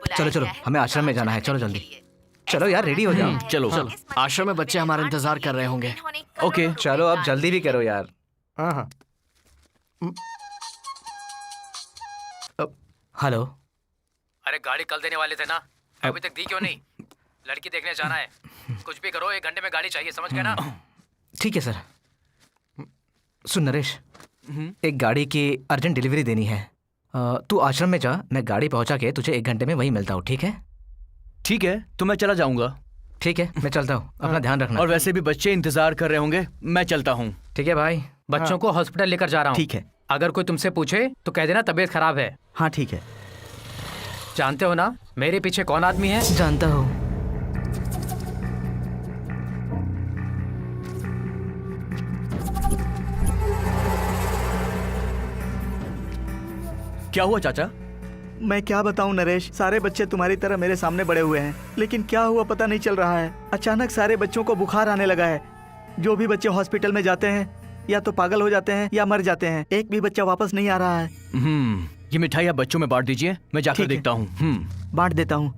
S9: चलो चलो, हमें आश्रम में जाना है। चलो जल्दी चलो यार, रेडी हो जाओ।
S14: चलो आश्रम में बच्चे हमारा इंतजार कर रहे होंगे।
S9: ओके चलो, अब जल्दी भी करो यार।
S10: हाँ।
S9: हेलो।
S4: अरे गाड़ी कल देने वाले थे ना, अभी तक दी क्यों नहीं? लड़की देखने जाना है, कुछ भी करो, 1 घंटे में गाड़ी चाहिए, समझ गए ना?
S9: ठीक है सर। सुन नरेश, एक गाड़ी की अर्जेंट डिलीवरी देनी है। तू आश्रम में जा, मैं गाड़ी पहुंचा के तुझे 1 घंटे में वहीं मिलता हूँ, ठीक है?
S17: ठीक है, तो मैं चला जाऊंगा।
S9: ठीक है, मैं चलता हूँ, अपना ध्यान रखना।
S17: और वैसे भी बच्चे इंतजार कर रहे होंगे, मैं चलता हूँ।
S9: ठीक है भाई।
S4: बच्चों को हॉस्पिटल लेकर जा रहा हूँ।
S17: ठीक है।
S4: अगर कोई तुमसे पूछे तो कह देना तबीयत खराब है।
S9: हाँ ठीक है।
S4: जानते हो ना मेरे पीछे कौन आदमी है?
S9: जानता हूँ।
S17: क्या हुआ चाचा?
S13: मैं क्या बताऊं नरेश, सारे बच्चे तुम्हारी तरह मेरे सामने बड़े हुए हैं, लेकिन क्या हुआ पता नहीं चल रहा है। अचानक सारे बच्चों को बुखार आने लगा है। जो भी बच्चे हॉस्पिटल में जाते हैं या तो पागल हो जाते हैं या मर जाते हैं। एक भी बच्चा वापस नहीं आ रहा है।
S17: ये मिठाई आप बच्चों में बांट दीजिए, मैं जाकर देखता हूँ।
S13: बांट देता हूँ।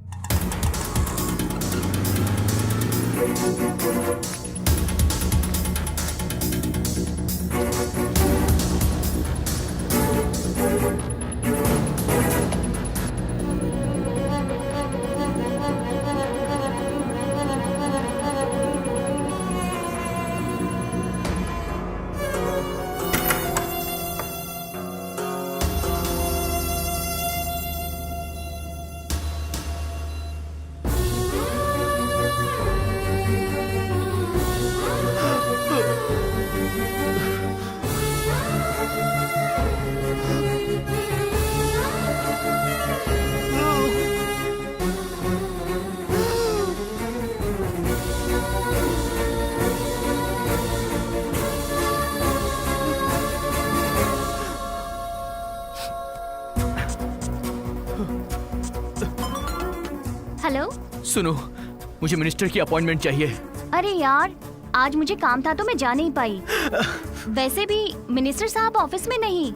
S2: हेलो।
S17: सुनो, मुझे मिनिस्टर की अपॉइंटमेंट चाहिए।
S2: अरे यार, आज मुझे काम था तो मैं जा नहीं पाई। वैसे भी मिनिस्टर साहब ऑफिस में नहीं,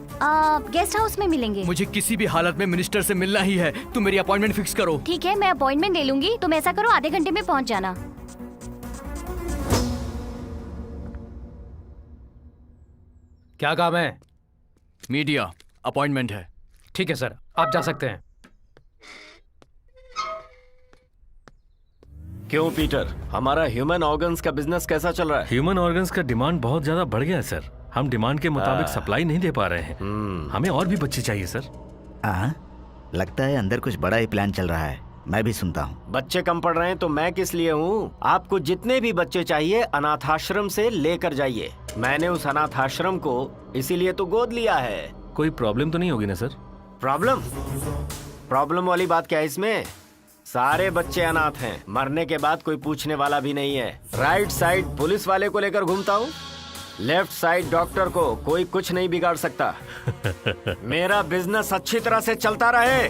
S2: गेस्ट हाउस में मिलेंगे।
S17: मुझे किसी भी हालत में मिनिस्टर से मिलना ही है। तुम मेरी अपॉइंटमेंट फिक्स करो।
S2: ठीक है, मैं अपॉइंटमेंट ले लूंगी। तुम ऐसा करो, आधे घंटे में पहुंच जाना।
S4: क्या काम है?
S17: मीडिया अपॉइंटमेंट है।
S4: ठीक है सर, आप जा सकते हैं।
S3: क्यों पीटर, हमारा ह्यूमन ऑर्गन्स का बिजनेस कैसा चल रहा है?
S8: ह्यूमन ऑर्गन्स का डिमांड बहुत ज्यादा बढ़ गया है सर। हम डिमांड के मुताबिक सप्लाई नहीं दे पा रहे हैं। हमें और भी बच्चे चाहिए सर।
S13: लगता है अंदर कुछ बड़ा ही प्लान चल रहा है। मैं भी सुनता हूँ।
S3: बच्चे कम पड़ रहे हैं तो मैं किस लिए हूँ? आपको जितने भी बच्चे चाहिए अनाथाश्रम से लेकर जाइए। मैंने उस अनाथाश्रम को इसीलिए तो गोद लिया है।
S8: कोई प्रॉब्लम तो नहीं होगी ना सर?
S3: प्रॉब्लम वाली बात क्या है इसमें? सारे बच्चे अनाथ हैं, मरने के बाद कोई पूछने वाला भी नहीं है। राइट साइड पुलिस वाले को लेकर घूमता हूँ, लेफ्ट साइड डॉक्टर को कोई कुछ नहीं बिगाड़ सकता। मेरा बिजनेस अच्छी तरह से चलता रहे,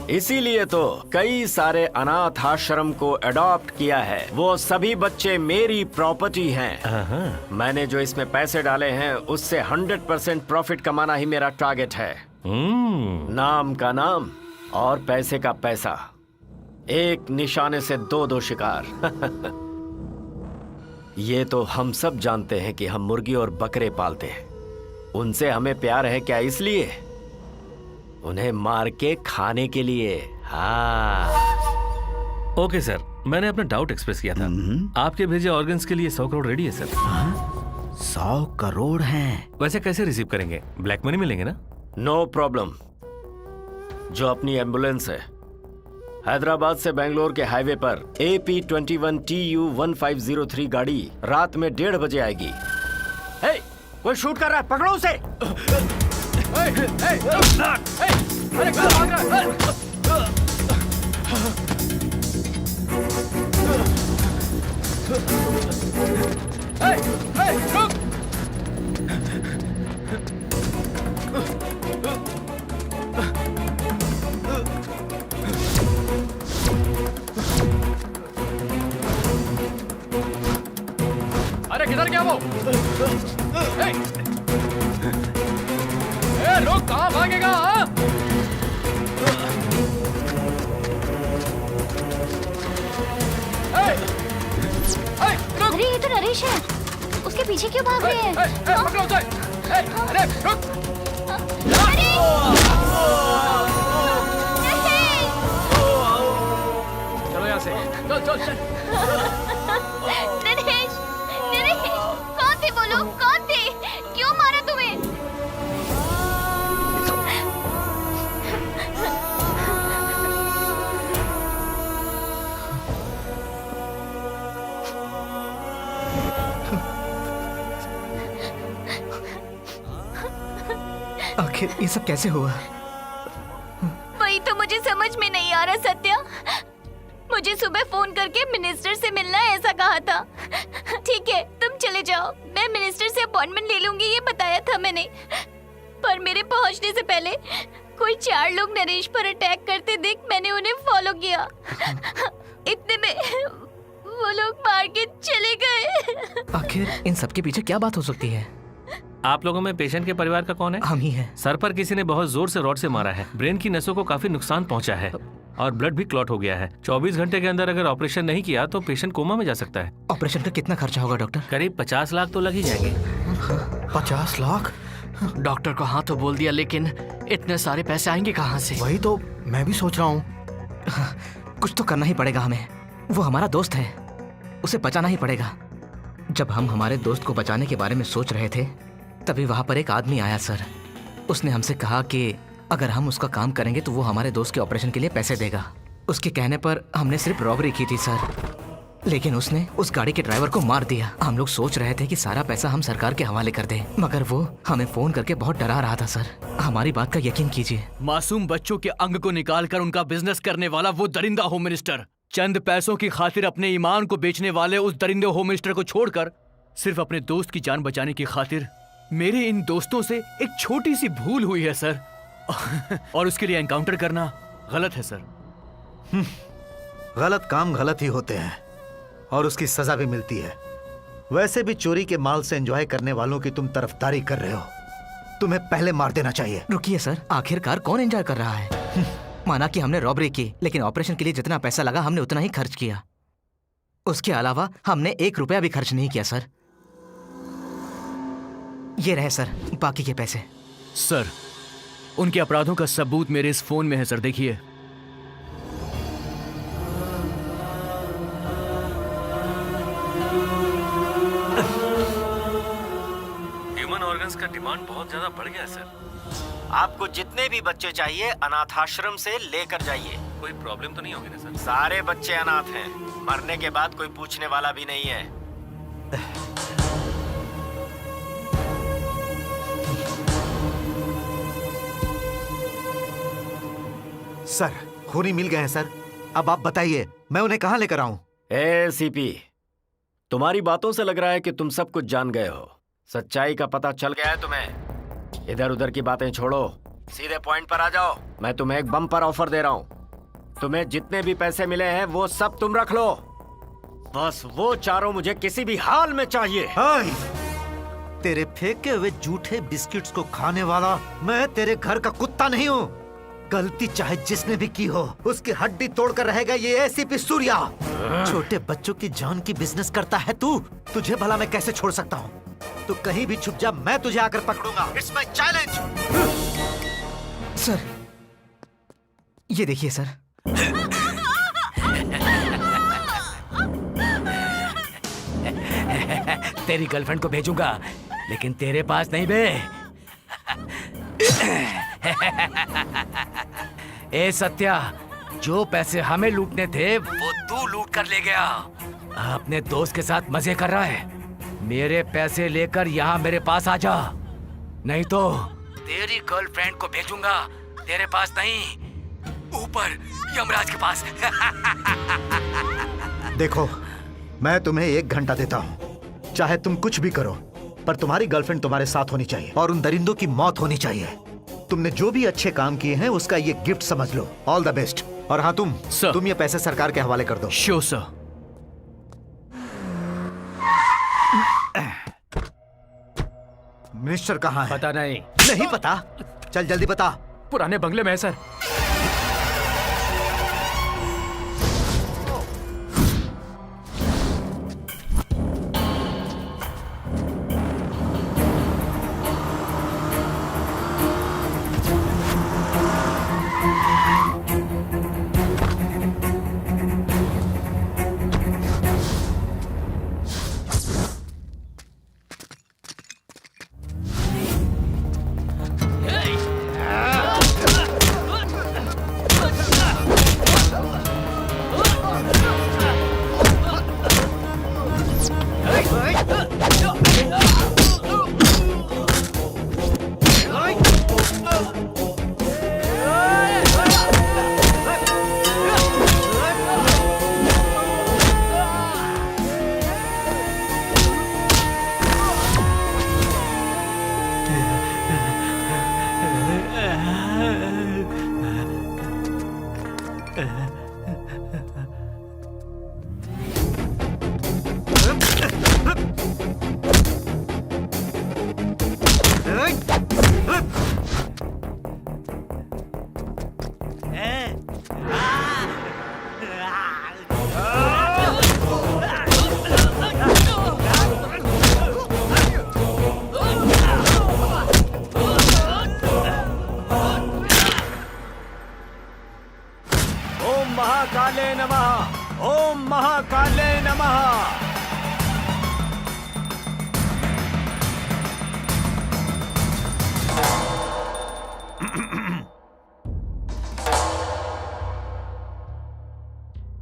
S3: इसीलिए तो कई सारे अनाथ आश्रम को अडॉप्ट किया है। वो सभी बच्चे मेरी प्रॉपर्टी हैं। मैंने जो इसमें पैसे डाले हैं उससे 100% प्रॉफिट कमाना ही मेरा टारगेट है। नाम का नाम, और पैसे का पैसा, एक निशाने से दो दो शिकार। ये तो हम सब जानते हैं कि हम मुर्गी और बकरे पालते हैं, उनसे हमें प्यार है क्या इसलिए? उन्हें मार के खाने के लिए। हाँ।
S8: ओके सर, मैंने अपना डाउट एक्सप्रेस किया था। आपके भेजे ऑर्गन्स के लिए 100 करोड़ रेडी है सर।
S13: 100 करोड़ हैं?
S8: वैसे कैसे रिसीव करेंगे? ब्लैक मनी मिलेंगे ना?
S3: No problem. जो अपनी एम्बुलेंस है, हैदराबाद से बेंगलोर के हाईवे पर AP21TU1503 गाड़ी रात में 1:30 बजे आएगी। हे, कोई शूट कर रहा है, पकड़ो उसे।
S4: अरे कहाँ भाग रहा है? रुक! अरे किधर गया वो? रुक, कहाँ भागेगा?
S2: अरे ये तो नरेश है, उसके पीछे क्यों भाग रहे हैं?
S4: पकड़ो उसे! अरे रुक! चलो यहाँ से, चल चल चल।
S2: नरेश, नरेश, कौन थे वो लोग? कौन थे? क्यों मारा तुम्हें?
S9: आखिर ये सब कैसे हुआ?
S2: वही तो मुझे समझ में नहीं आ रहा सत्या। मुझे सुबह फोन करके मिनिस्टर से मिलना है ऐसा कहा था। ठीक है, तुम चले जाओ, मैं मिनिस्टर से अपॉइंटमेंट ले लूंगी, ये बताया था मैंने। पर मेरे पहुंचने से पहले कोई 4 लोग नरेश पर अटैक करते देख मैंने उन्हें फॉलो किया। इतने में वो लोग मार के चले गए।
S9: आखिर इन सब के पीछे क्या बात हो सकती है?
S12: आप लोगों में पेशेंट के परिवार का कौन है?
S9: हम ही हैं।
S12: सर पर किसी ने बहुत जोर से रॉड से मारा है, ब्रेन की नसों को काफी नुकसान पहुंचा है और ब्लड भी क्लॉट हो गया है। 24 घंटे के अंदर अगर ऑपरेशन नहीं किया तो पेशेंट कोमा में जा सकता है।
S9: ऑपरेशन का कितना खर्चा होगा डॉक्टर?
S12: करीब 50 लाख तो लग ही जाएंगे।
S14: 50 लाख? डॉक्टर को हाँ तो बोल दिया, लेकिन इतने सारे पैसे आएंगे कहाँ से?
S10: वही तो मैं भी सोच रहा हूँ।
S9: कुछ तो करना ही पड़ेगा हमें। वो हमारा दोस्त है, उसे बचाना ही पड़ेगा। जब हम हमारे दोस्त को बचाने के बारे में सोच रहे थे तभी वहां पर एक आदमी आया सर। उसने हमसे कहा कि अगर हम उसका काम करेंगे तो वो हमारे दोस्त के ऑपरेशन के लिए पैसे देगा। उसके कहने पर हमने सिर्फ रॉबरी की थी सर, लेकिन उसने उस गाड़ी के ड्राइवर को मार दिया। हम लोग सोच रहे थे कि सारा पैसा हम सरकार के हवाले कर दें, मगर वो हमें फोन करके बहुत डरा रहा था सर। हमारी बात का यकीन कीजिए।
S17: मासूम बच्चों के अंग को निकालकर उनका बिजनेस करने वाला वो दरिंदा होम मिनिस्टर, चंद पैसों की खातिर अपने ईमान को बेचने वाले उस दरिंदे होम मिनिस्टर को छोड़कर सिर्फ अपने दोस्त की जान बचाने की खातिर मेरे इन दोस्तों से एक छोटी सी भूल हुई है सर। और उसके लिए एनकाउंटर करना गलत है सर।
S7: गलत काम गलत ही होते हैं और उसकी सजा भी मिलती है। वैसे भी चोरी के माल से एंजॉय करने वालों की तुम तरफदारी कर रहे हो, तुम्हें पहले मार देना चाहिए।
S9: रुकिए सर, आखिरकार कौन एंजॉय कर रहा है? माना कि हमने रॉबरी की, लेकिन ऑपरेशन के लिए जितना पैसा लगा हमने उतना ही खर्च किया। उसके अलावा हमने 1 रुपया भी खर्च नहीं किया सर। ये रहे सर बाकी के पैसे।
S17: सर, उनके अपराधों का सबूत मेरे इस फोन में है सर, देखिए।
S12: ह्यूमन ऑर्गन्स का डिमांड बहुत ज्यादा बढ़ गया है सर।
S3: आपको जितने भी बच्चे चाहिए अनाथाश्रम से लेकर जाइए।
S12: कोई प्रॉब्लम तो नहीं होगी ना सर?
S3: सारे बच्चे अनाथ हैं, मरने के बाद कोई पूछने वाला भी नहीं है।
S7: सर, खूनी मिल गए हैं सर। अब आप बताइए मैं उन्हें कहां लेकर आऊं?
S3: एसीपी, तुम्हारी बातों से लग रहा है कि तुम सब कुछ जान गए हो। सच्चाई का पता चल गया है तुम्हें। इधर उधर की बातें छोड़ो, सीधे पॉइंट पर आ जाओ। मैं तुम्हें एक बम्पर ऑफर दे रहा हूँ। तुम्हें जितने भी पैसे मिले हैं वो सब तुम रख लो, बस वो चारों मुझे किसी भी हाल में चाहिए।
S7: तेरे फेंके हुए जूठे बिस्किट्स को खाने वाला मैं तेरे घर का कुत्ता नहीं हूँ। गलती चाहे जिसने भी की हो, उसकी हड्डी तोड़कर रहेगा ये एसीपी सूर्या। छोटे बच्चों की जान की बिजनेस करता है तू। तुझे भला मैं कैसे छोड़ सकता हूँ? तू कहीं भी छुप जा, मैं तुझे आकर पकड़ूंगा। It's my challenge.
S9: सर, ये देखिए सर।
S1: तेरी गर्लफ्रेंड को भेजूंगा, लेकिन तेरे पास नहीं बे। ए सत्या, जो पैसे हमें लूटने थे वो तू लूट कर ले गया। अपने दोस्त के साथ मजे कर रहा है। मेरे पैसे लेकर यहाँ मेरे पास आ जा, नहीं तो तेरी गर्लफ्रेंड को भेजूंगा तेरे पास नहीं, ऊपर यमराज के पास।
S7: देखो, मैं तुम्हें 1 घंटा देता हूँ, चाहे तुम कुछ भी करो, पर तुम्हारी गर्लफ्रेंड तुम्हारे साथ होनी चाहिए और उन दरिंदों की मौत होनी चाहिए। तुमने जो भी अच्छे काम किए हैं उसका ये गिफ्ट समझ लो। All the best. और हाँ, तुम ये पैसे सरकार के हवाले कर दो।
S17: Sure sir.
S7: मिनिस्टर कहाँ है?
S4: पता नहीं।
S7: नहीं पता? चल जल्दी बता।
S4: पुराने बंगले में है सर।
S3: महाकाले नमः। ओम महाकाले नमः।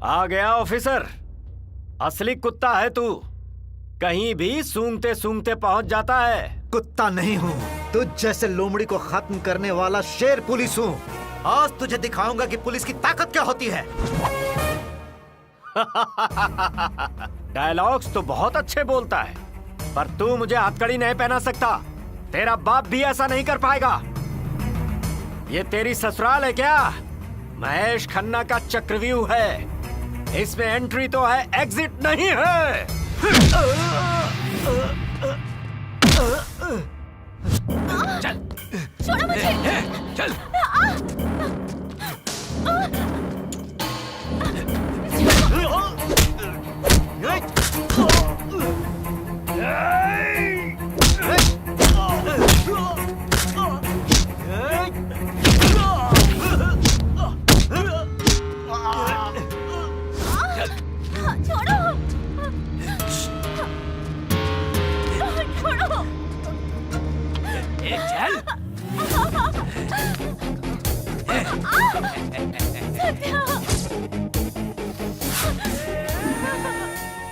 S3: आ गया ऑफिसर। असली कुत्ता है तू, कहीं भी सूंघते सूंघते पहुंच जाता है।
S7: कुत्ता नहीं हूँ, तुझ जैसे लोमड़ी को खत्म करने वाला शेर पुलिस हूँ। आज तुझे दिखाऊंगा कि पुलिस की ताकत क्या होती है।
S3: डायलॉग्स तो बहुत अच्छे बोलता है, पर तू मुझे हथकड़ी नहीं पहना सकता। तेरा बाप भी ऐसा नहीं कर पाएगा। ये तेरी ससुराल है क्या? महेश खन्ना का चक्रव्यूह है, इसमें एंट्री तो है, एग्जिट नहीं है।
S2: चल, छोड़ो मुझे।
S3: चल।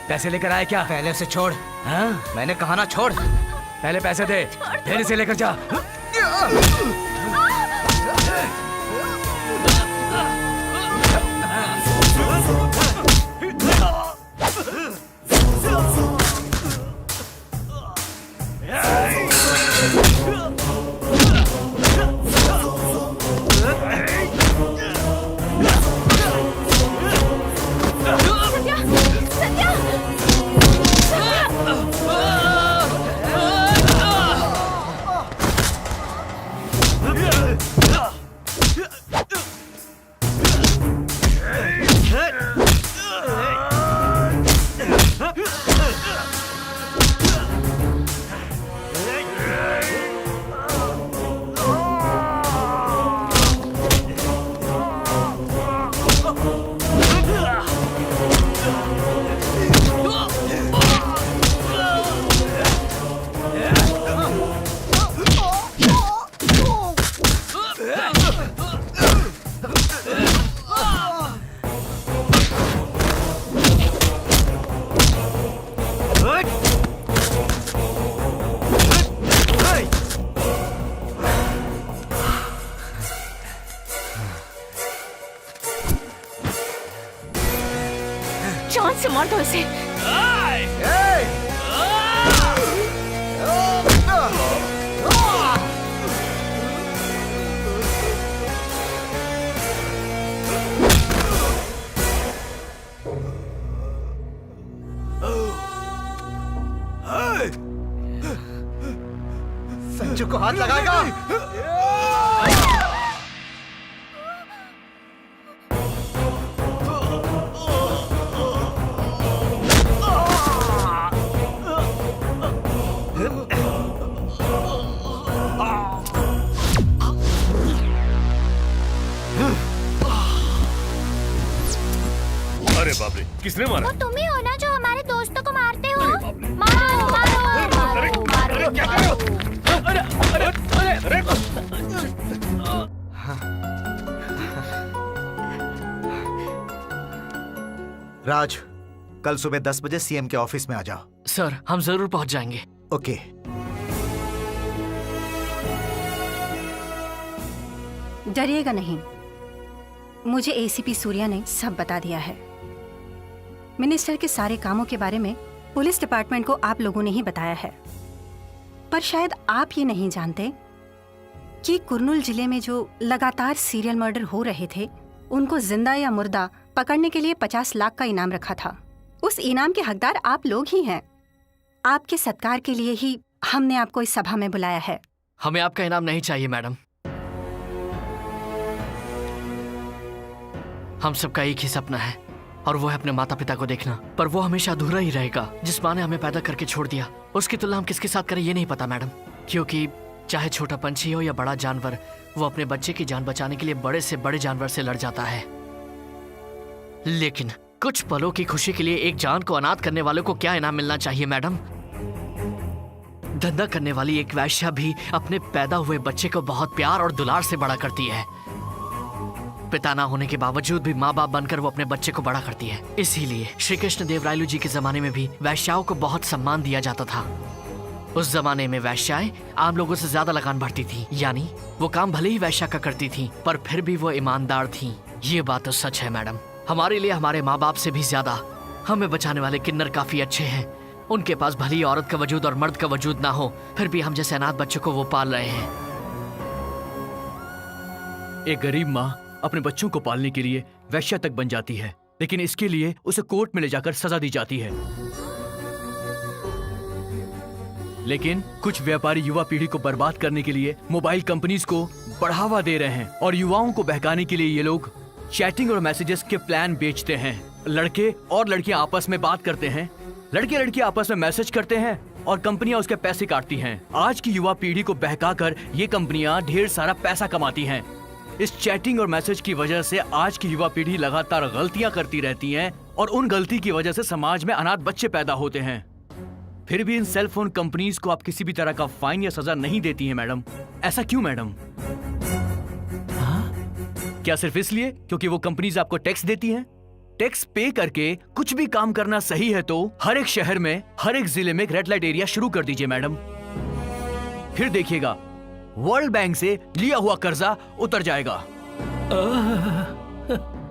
S1: पैसे लेकर आए क्या?
S9: पहले उसे छोड़।
S1: हाँ?
S9: मैंने कहा ना छोड़।
S1: पहले पैसे दे, फिर इसे लेकर जा।
S6: जान से मार दो इसे।
S7: संजू को हाथ लगाएगा।
S8: अरे बाप रे, किसने मारा?
S15: वो तुम ही हो ना जो हमारे दोस्तों को मारते हो? मारो मारो मारो
S8: क्या कर रहे हो?
S7: राज, कल सुबह 10 बजे सीएम के ऑफिस में आ जाओ।
S14: सर, हम जरूर पहुंच जाएंगे।
S7: ओके।
S19: डरिएगा नहीं, मुझे एसीपी सूर्या ने सब बता दिया है। मिनिस्टर के सारे कामों के बारे में पुलिस डिपार्टमेंट को आप लोगों ने ही बताया है। पर शायद आप ये नहीं जानते कि कुर्नूल जिले में जो लगातार सीरियल मर्डर हो रहे थे, उनको जिंदा या मुर्दा पकड़ने के लिए 50 लाख का इनाम रखा था। उस इनाम के हकदार आप लोग ही हैं। आपके सत्कार के लिए ही हमने आपको इस सभा में बुलाया है।
S14: हमें आपका इनाम नहीं चाहिए मैडम। हम सबका एक ही सपना है और वो है अपने माता पिता को देखना, पर वो हमेशा अधूरा ही रहेगा। जिस माँ ने हमें पैदा करके छोड़ दिया, उसकी तुलना हम किसके साथ करें ये नहीं पता मैडम। क्योंकि चाहे छोटा पंछी हो या बड़ा जानवर, वो अपने बच्चे की जान बचाने के लिए बड़े से बड़े जानवर से लड़ जाता है। लेकिन कुछ पलों की खुशी के लिए एक जान को अनाथ करने वालों को क्या इनाम मिलना चाहिए मैडम? धंधा करने वाली एक वैश्या भी अपने पैदा हुए बच्चे को बहुत प्यार और दुलार से बड़ा करती है। पिता ना होने के बावजूद भी माँ बाप बनकर वो अपने बच्चे को बड़ा करती है। इसीलिए श्री कृष्ण देवरायलु जी के जमाने में भी वैश्याओं को बहुत सम्मान दिया जाता था। उस जमाने में वैश्याएं आम लोगों से ज्यादा लगान भरती थी, यानी वो काम भले ही वैश्या का करती थी, पर फिर भी वो ईमानदार थी। ये बात तो सच है मैडम। हमारे लिए हमारे माँ बाप से भी ज्यादा हमें बचाने वाले किन्नर काफी अच्छे हैं। उनके पास भली औरत का वजूद और मर्द का वजूद ना हो, फिर भी हम जैसे अनाथ बच्चों को वो पाल रहे हैं।
S17: एक गरीब माँ अपने बच्चों को पालने के लिए वैश्या तक बन जाती है, लेकिन इसके लिए उसे कोर्ट में ले जाकर सजा दी जाती है। लेकिन कुछ व्यापारी युवा पीढ़ी को बर्बाद करने के लिए मोबाइल कंपनीज को बढ़ावा दे रहे हैं और युवाओं को बहकाने के लिए ये लोग चैटिंग और मैसेजेस के प्लान बेचते हैं। लड़के और लड़कियां आपस में बात करते हैं, लड़के लड़कियां आपस में मैसेज करते हैं और कंपनियां उसके पैसे काटती हैं। आज की युवा पीढ़ी को बहकाकर ये कंपनियां ढेर सारा पैसा कमाती हैं। इस चैटिंग और मैसेज की वजह से आज की युवा पीढ़ी लगातार गलतियां करती रहती हैं और उन गलती की वजह से समाज में अनाथ बच्चे पैदा होते हैं। फिर भी इन सेल फोन कंपनीज को आप किसी भी तरह का फाइन या सजा नहीं देती हैं मैडम। ऐसा क्यों मैडम? क्या सिर्फ इसलिए क्योंकि वो कंपनीज आपको टैक्स देती हैं? टैक्स पे करके कुछ भी काम करना सही है तो हर एक शहर में, हर एक जिले में एक रेड लाइट एरिया शुरू कर दीजिए मैडम। फिर देखिएगा वर्ल्ड बैंक से लिया हुआ कर्जा उतर जाएगा।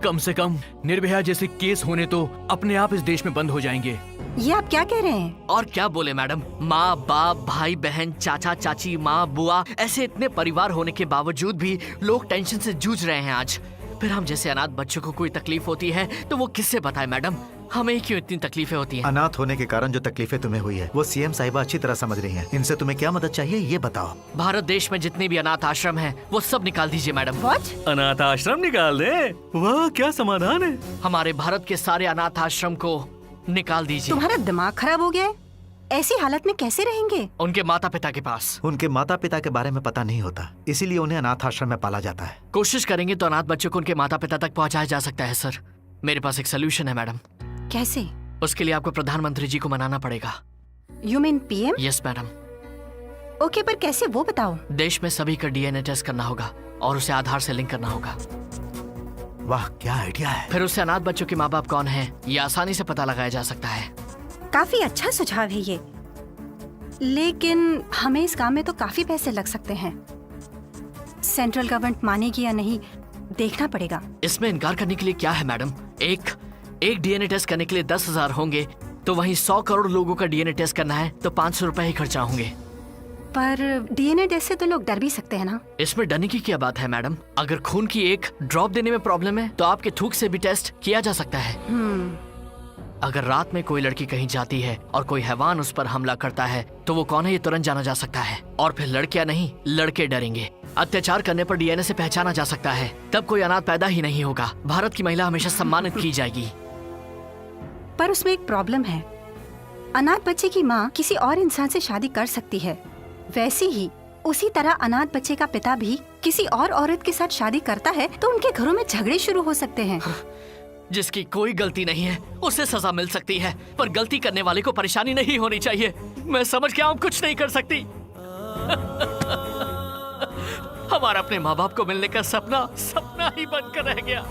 S17: कम से कम निर्भया जैसे केस होने तो अपने आप इस देश में बंद हो जाएंगे।
S19: ये आप क्या कह रहे हैं?
S14: और क्या बोले मैडम, माँ बाप, भाई बहन, चाचा चाची, माँ बुआ, ऐसे इतने परिवार होने के बावजूद भी लोग टेंशन से जूझ रहे हैं आज। फिर हम जैसे अनाथ बच्चों को कोई तकलीफ होती है तो वो किससे बताए मैडम? हमें क्यों इतनी तकलीफें होती हैं?
S7: अनाथ होने के कारण जो तकलीफें तुम्हें हुई है वो सीएम साहिबा अच्छी तरह समझ रही हैं। इनसे तुम्हें क्या मदद चाहिए ये बताओ।
S14: भारत देश में जितने भी अनाथ आश्रम हैं वो सब निकाल दीजिए मैडम।
S8: अनाथ आश्रम निकाल दे? वाह क्या समाधान है।
S14: हमारे भारत के सारे अनाथ आश्रम को निकाल दीजिए।
S19: तुम्हारा दिमाग खराब हो गया है? ऐसी हालत में कैसे रहेंगे?
S14: उनके माता पिता के पास।
S7: उनके माता पिता के बारे में पता नहीं होता, इसीलिए उन्हें अनाथ आश्रम में पाला जाता है।
S14: कोशिश करेंगे तो अनाथ बच्चों को उनके माता पिता तक पहुंचाया जा सकता है सर। मेरे पास एक सोल्यूशन है मैडम।
S19: कैसे?
S14: उसके लिए आपको प्रधानमंत्री जी को मनाना पड़ेगा।
S19: You mean PM?
S14: Yes madam.
S19: Okay, पर कैसे वो बताओ?
S14: देश में सभी का डीएनए टेस्ट करना होगा और उसे आधार से लिंक करना होगा।
S7: वाह, क्या आइडिया है।
S14: फिर उससे अनाथ बच्चों के माँ बाप कौन है ये आसानी से पता लगाया जा सकता है।
S19: काफी अच्छा सुझाव है ये, लेकिन हमें इस काम में तो काफी पैसे लग सकते हैं। सेंट्रल गवर्नमेंट मानेगी या नहीं देखना पड़ेगा।
S14: इसमें इनकार करने के लिए क्या है मैडम? एक डीएनए टेस्ट करने के लिए 10,000 होंगे, तो वहीं 100 करोड़ लोगों का डीएनए टेस्ट करना है तो 500 रुपए ही खर्चा होंगे।
S19: पर डीएनए टेस्ट से तो लोग डर भी सकते हैं ना।
S14: इसमें डरने की क्या बात है मैडम? अगर खून की एक ड्रॉप देने में प्रॉब्लम है तो आपके थूक से भी टेस्ट किया जा सकता है। अगर रात में कोई लड़की कहीं जाती है और कोई हैवान उस पर हमला करता है तो वो कौन है ये तुरंत जाना जा सकता है। और फिर लड़कियां नहीं, लड़के डरेंगे। अत्याचार करने पर डीएनए से पहचाना जा सकता है, तब कोई अनाथ पैदा ही नहीं होगा। भारत की महिला हमेशा सम्मानित की जाएगी।
S19: पर उसमें एक प्रॉब्लम है। अनाथ बच्चे की माँ किसी और इंसान से शादी कर सकती है, वैसे ही उसी तरह अनाथ बच्चे का पिता भी किसी और औरत के साथ शादी करता है तो उनके घरों में झगड़े शुरू हो सकते हैं।
S14: जिसकी कोई गलती नहीं है उसे सजा मिल सकती है, पर गलती करने वाले को परेशानी नहीं होनी चाहिए। मैं समझ गया हूँ, कुछ नहीं कर सकती। हमारा अपने माँ बाप को मिलने का सपना ही बनकर रह गया।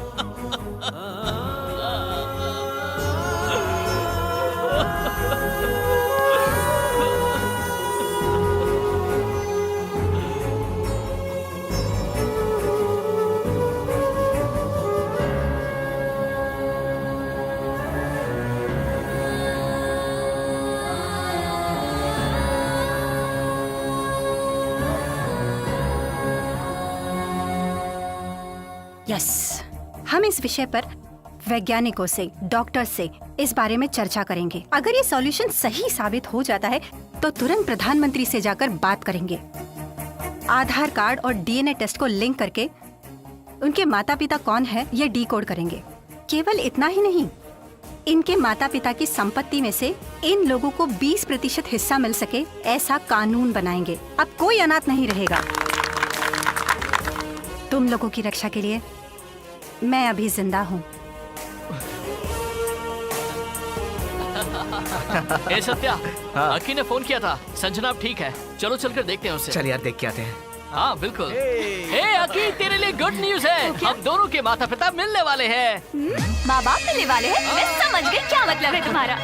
S19: यस, हम इस विषय पर वैज्ञानिकों से, डॉक्टर से इस बारे में चर्चा करेंगे। अगर ये सॉल्यूशन सही साबित हो जाता है तो तुरंत प्रधानमंत्री से जाकर बात करेंगे। आधार कार्ड और डीएनए टेस्ट को लिंक करके उनके माता पिता कौन है ये डिकोड करेंगे। केवल इतना ही नहीं, इनके माता पिता की संपत्ति में से इन लोगों को 20% हिस्सा मिल सके ऐसा कानून बनाएंगे। अब कोई अनाथ नहीं रहेगा। तुम लोगों की रक्षा के लिए मैं अभी जिंदा हूँ।
S14: ए सत्या, अकी ने फोन किया था। संजना अब ठीक है, चलो चलकर देखते हैं उससे।
S9: चल यार, देख के आते हैं।
S14: हाँ बिल्कुल। ए अकी, तेरे लिए गुड न्यूज है। हम दोनों के माता पिता मिलने वाले हैं।
S2: माँ बाप मिलने वाले हैं? मैं समझ गई क्या मतलब है तुम्हारा।